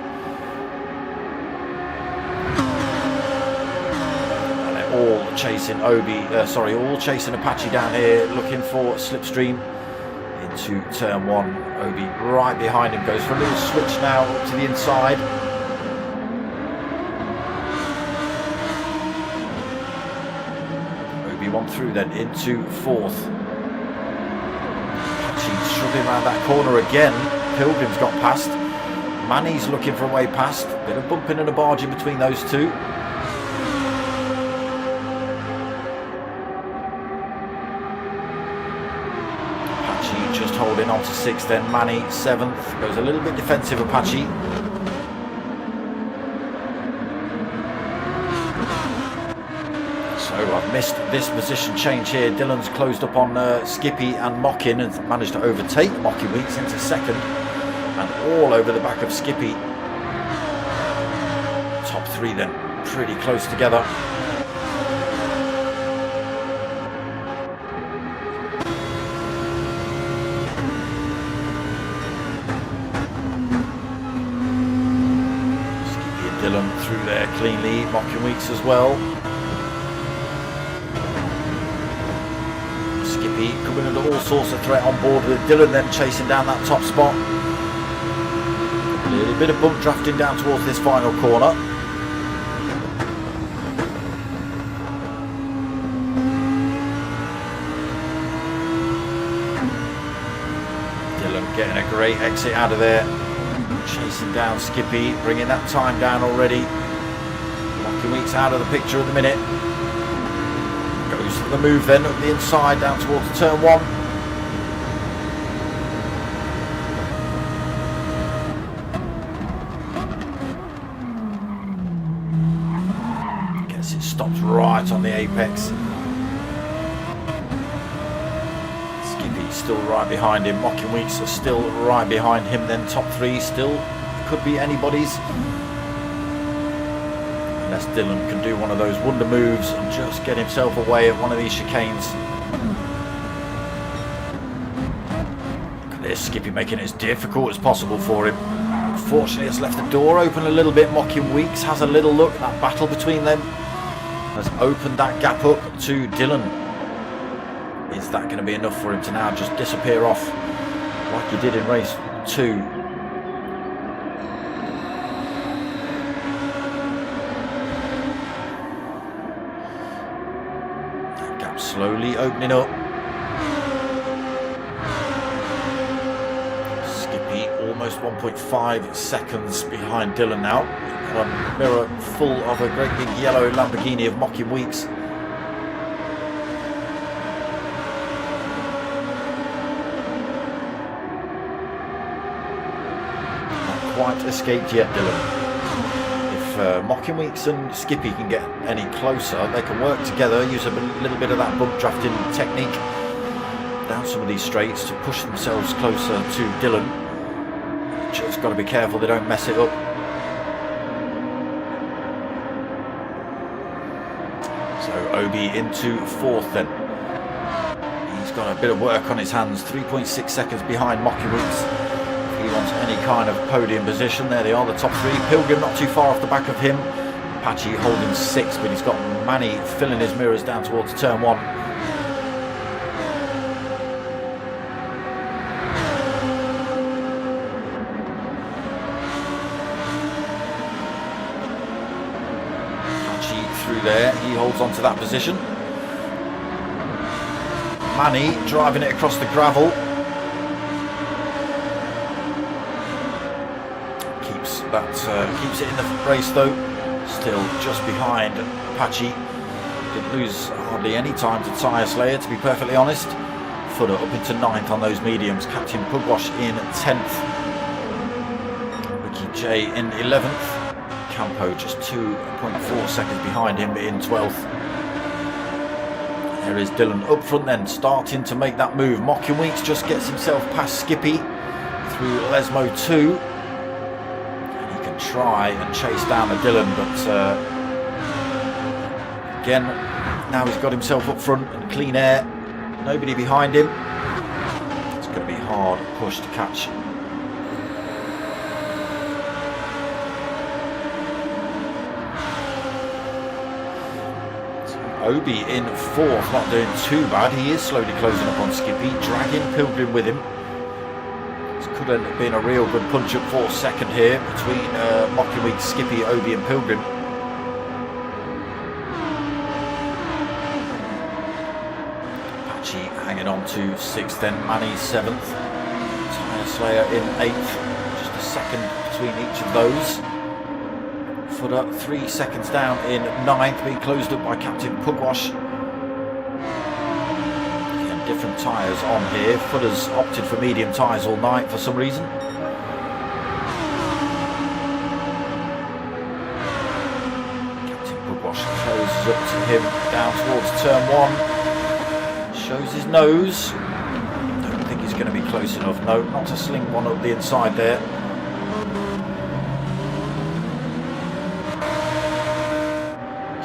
And they're all chasing all chasing Apache down here, looking for slipstream. To turn 1, Obi right behind him, goes for a little switch now up to the inside. Obi 1 through then into 4th. Apache struggling around that corner again. Pilgrim's got past. Manny's looking for a way past. Bit of bumping and a barge in between those two. on to 6th then. Manny 7th. Goes a little bit defensive, Apache. So I've missed this position change here. Dylan's closed up on Skippy and Mockin and managed to overtake Mocky Weeks into 2nd. And all over the back of Skippy. Top 3 then, pretty close together. Skippy and Dylan through there cleanly. Mocky Weeks as well. Skippy coming under all sorts of threat on board with Dylan then chasing down that top spot. A little bit of bump drafting down towards this final corner. Dylan getting a great exit out of there. Chasing down Skippy, bringing that time down already. Mocky Weeks out of the picture at the minute. Goes for the move then up the inside down towards turn 1. Gets it stopped right on the apex. Skippy still right behind him. Mocky Weeks are still right behind him. Then top 3 still could be anybody's. Unless Dylan can do one of those wonder moves and just get himself away at one of these chicanes. Look at this, Skippy making it as difficult as possible for him. Unfortunately, it's left the door open a little bit. Mocking Weeks has a little look. That battle between them has opened that gap up to Dylan. Is that going to be enough for him to now just disappear off like he did in race 2? Slowly opening up. Skippy almost 1.5 seconds behind Dylan now. Got a mirror full of a great big yellow Lamborghini of Mocking Weeks. Not quite escaped yet, Dylan. Mocking Weeks and Skippy can get any closer, they can work together, use a little bit of that bump drafting technique down some of these straights to push themselves closer to Dylan. Just got to be careful they don't mess it up. So Obi into 4th then. He's got a bit of work on his hands, 3.6 seconds behind Mocking Weeks. He wants any kind of podium position. There they are, the top 3. Pilgrim not too far off the back of him. Apache holding 6th, but he's got Manny filling his mirrors down towards turn 1. Apache through there, he holds on to that position. Manny driving it across the gravel. Keeps it in the race though. Still just behind Apache. Didn't lose hardly any time to Tyre Slayer, to be perfectly honest. Footer up into 9th on those mediums. Captain Pugwash in 10th. Ricky J in 11th. Campo just 2.4 seconds behind him in 12th. There is Dylan up front then, starting to make that move. Mocking Weeks just gets himself past Skippy through Lesmo 2. Try and chase down the Dylan, but again, now he's got himself up front and clean air, nobody behind him. It's going to be hard push to catch. So Obi in 4th, not doing too bad. He is slowly closing up on Skippy, dragging Pilgrim with him. Could have been a real good punch up for 2nd here between Mocking Weeks, Skippy, Obi and Pilgrim. Apache hanging on to 6th then, Manny 7th, Tyre Slayer in 8th, just a second between each of those. Footer 3 seconds down in 9th, being closed up by Captain Pugwash. And different tyres on here. Fuller's opted for medium tyres all night for some reason. Captain Pugwash closes up to him down towards turn 1. Shows his nose. Don't think he's going to be close enough. No, not to sling one up the inside there.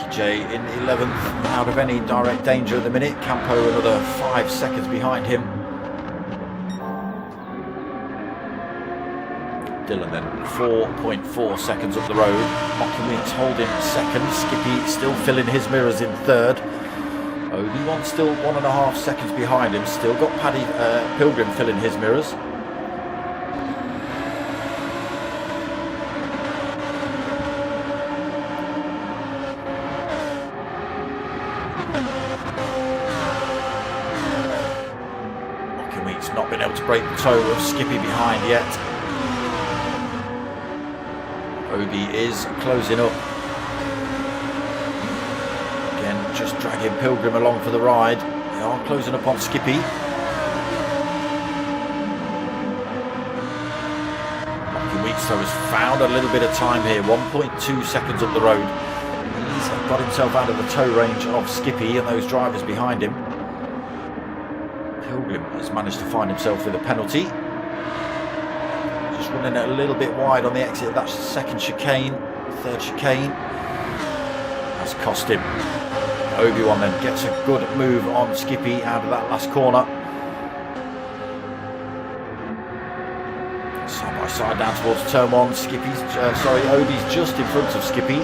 J in 11th, out of any direct danger at the minute. Campo another 5 seconds behind him. Dylan then 4.4 seconds up the road. Mockinweeks holding second. Skippy still filling his mirrors in third. Obi-Wan still 1.5 seconds behind him. Still got Paddy Pilgrim filling his mirrors. Not been able to break the toe of Skippy behind yet. Obi is closing up. Again, just dragging Pilgrim along for the ride. They are closing up on Skippy. Mockinweeks though has found a little bit of time here. 1.2 seconds up the road. He's got himself out of the toe range of Skippy and those drivers behind him. Pilgrim has managed to find himself with a penalty. Just running a little bit wide on the exit of that second chicane, third chicane. That's cost him. Obi-Wan then gets a good move on Skippy out of that last corner. Side by side down towards turn 1. Obi's just in front of Skippy.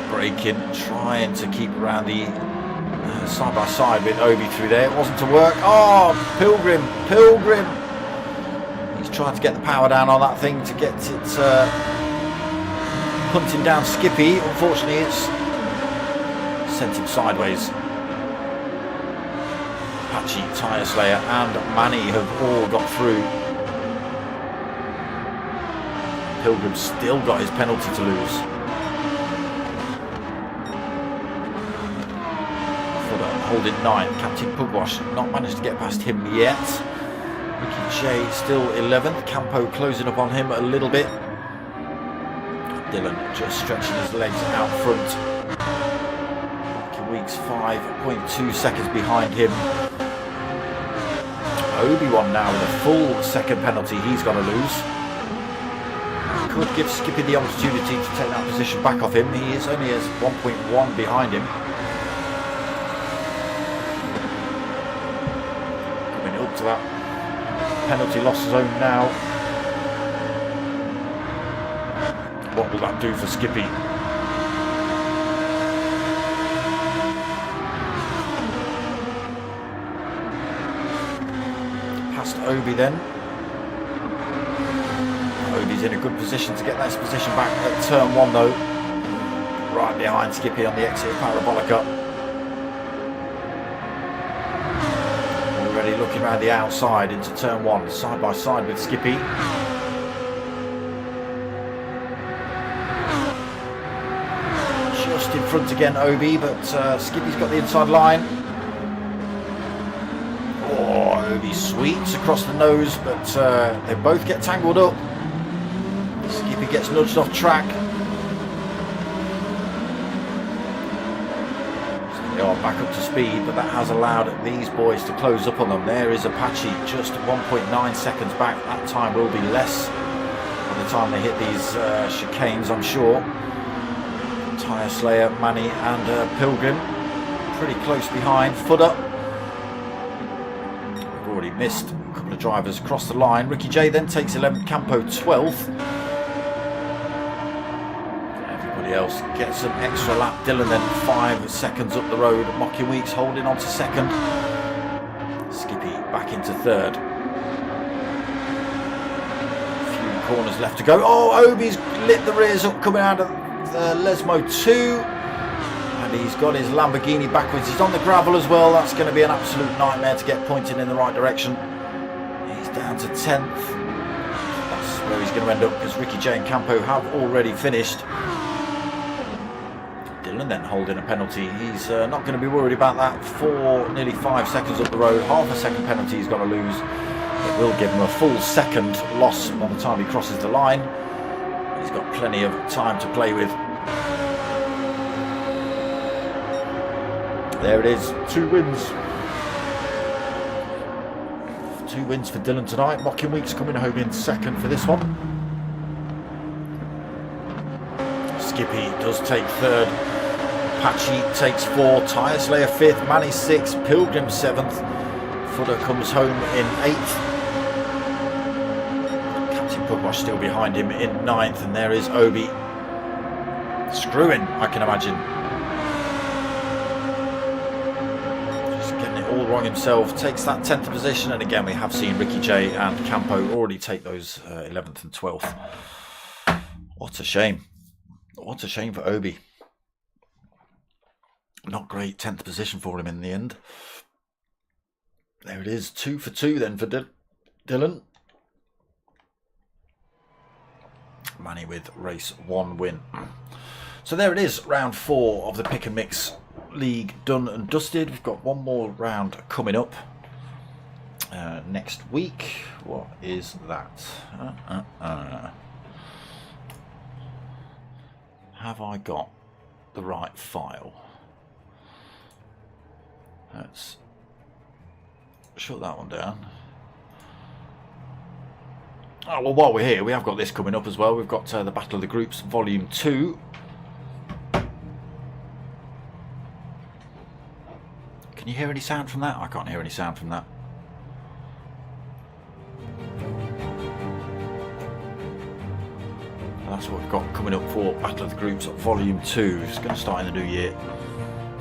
Braking, trying to keep around the side by side with Obi through there. It wasn't to work. Oh, Pilgrim. He's trying to get the power down on that thing to get it hunting down Skippy. Unfortunately, it's sent him sideways. Apache, Tyre Slayer and Manny have all got through. Pilgrim's still got his penalty to lose. Holding 9. Captain Pugwash not managed to get past him yet. Ricky J still 11th. Campo closing up on him a little bit. Dylan just stretching his legs out front. Mockinweeks 5.2 seconds behind him. Obi-Wan now with a full second penalty he's got to lose. Could give Skippy the opportunity to take that position back off him. He is only as 1.1 behind him. To that penalty loss zone now. What will that do for Skippy? Past Obi then. Obi's in a good position to get this position back at turn 1 though. Right behind Skippy on the exit of Parabolica. Looking around the outside into turn 1, side by side with Skippy. Just in front again, Obi, but Skippy's got the inside line. Oh, Obi sweeps across the nose, but they both get tangled up. Skippy gets nudged off track. Back up to speed, but that has allowed these boys to close up on them. There is Apache just 1.9 seconds back. That time will be less by the time they hit these chicanes, I'm sure. Tyre Slayer, Manny and Pilgrim pretty close behind. Footer. We've already missed a couple of drivers across the line. Ricky J then takes 11th, Campo 12th. Else gets an extra lap. Dylan then 5 seconds up the road. Mockinweeks holding on to second. Skippy back into third. A few corners left to go. Oh, Obi's lit the rears up coming out of the Lesmo 2. And he's got his Lamborghini backwards. He's on the gravel as well. That's going to be an absolute nightmare to get pointed in the right direction. He's down to 10th. That's where he's going to end up because Ricky J and Campo have already finished. Dylan then holding a penalty. He's not going to be worried about that. Nearly 5 seconds up the road. Half a second penalty he's got to lose. It will give him a full second loss by the time he crosses the line. He's got plenty of time to play with. There it is, 2 wins. 2 wins for Dylan tonight. Mocking Week's coming home in second for this one. Skippy does take third. Patchy takes 4. Tyre Slayer 5th. Manny 6th. Pilgrim 7th. Footer comes home in 8th. Captain Pugwash still behind him in 9th. And there is Obi. Screwing, I can imagine. All wrong himself, takes that 10th position, and again we have seen Ricky J and Campo already take those 11th and 12th. What a shame. What a shame for Obi. Not great 10th position for him in the end. There it is, 2 for 2 then for Dylan. Manny with race 1 win. So there it is, round 4 of the Pick and Mix League done and dusted. We've got one more round coming up next week. What is that? Have I got the right file? Let's shut that one down. Oh, well, while we're here, we have got this coming up as well. We've got the Battle of the Groups Volume 2. Can you hear any sound from that? I can't hear any sound from that. That's what we've got coming up for Battle of the Groups Volume 2. It's going to start in the new year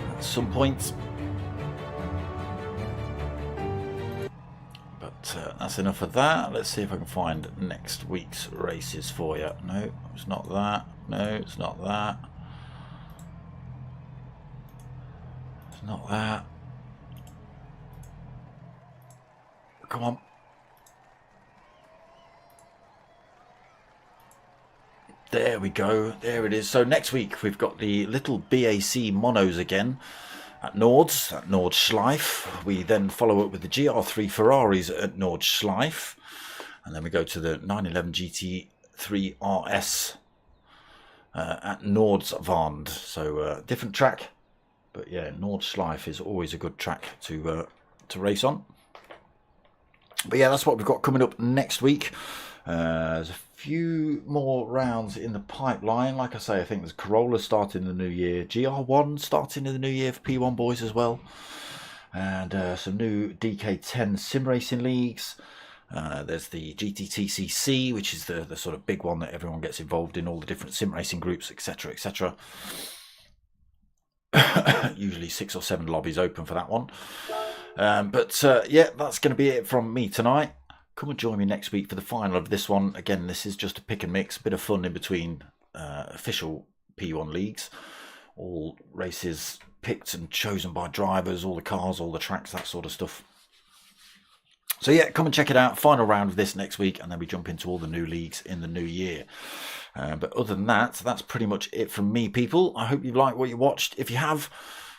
at some point. But that's enough of that. Let's see if I can find next week's races for you. No, it's not that. No, it's not that. It's not that. Come on. There we go. There it is. So next week we've got the little BAC monos again at Nords Schleife. We then follow up with the GR3 Ferraris at Nords Schleife. And then we go to the 911 GT3 RS at Nordsvand. So different track. But yeah, Nords Schleife is always a good track to race on. But yeah, that's what we've got coming up next week. There's a few more rounds in the pipeline. Like I say, I think there's Corolla starting in the new year. GR1 starting in the new year for P1 boys as well. And some new DK10 sim racing leagues. There's the GTTCC, which is the sort of big one that everyone gets involved in, all the different sim racing groups, etc, etc. Usually 6 or 7 lobbies open for that one. But yeah, that's going to be it from me tonight. Come and join me next week for the final of this one. Again, this is just a pick and mix, a bit of fun in between official P1 leagues. All races picked and chosen by drivers, all the cars, all the tracks, that sort of stuff. So yeah, come and check it out. Final round of this next week, and then we jump into all the new leagues in the new year. But other than that, that's pretty much it from me, people. I hope you liked what you watched. If you have,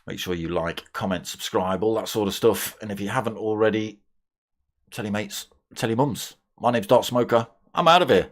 make sure you like, comment, subscribe, all that sort of stuff. And if you haven't already, tell your mates, tell your mums. My name's Dark Smoker. I'm out of here.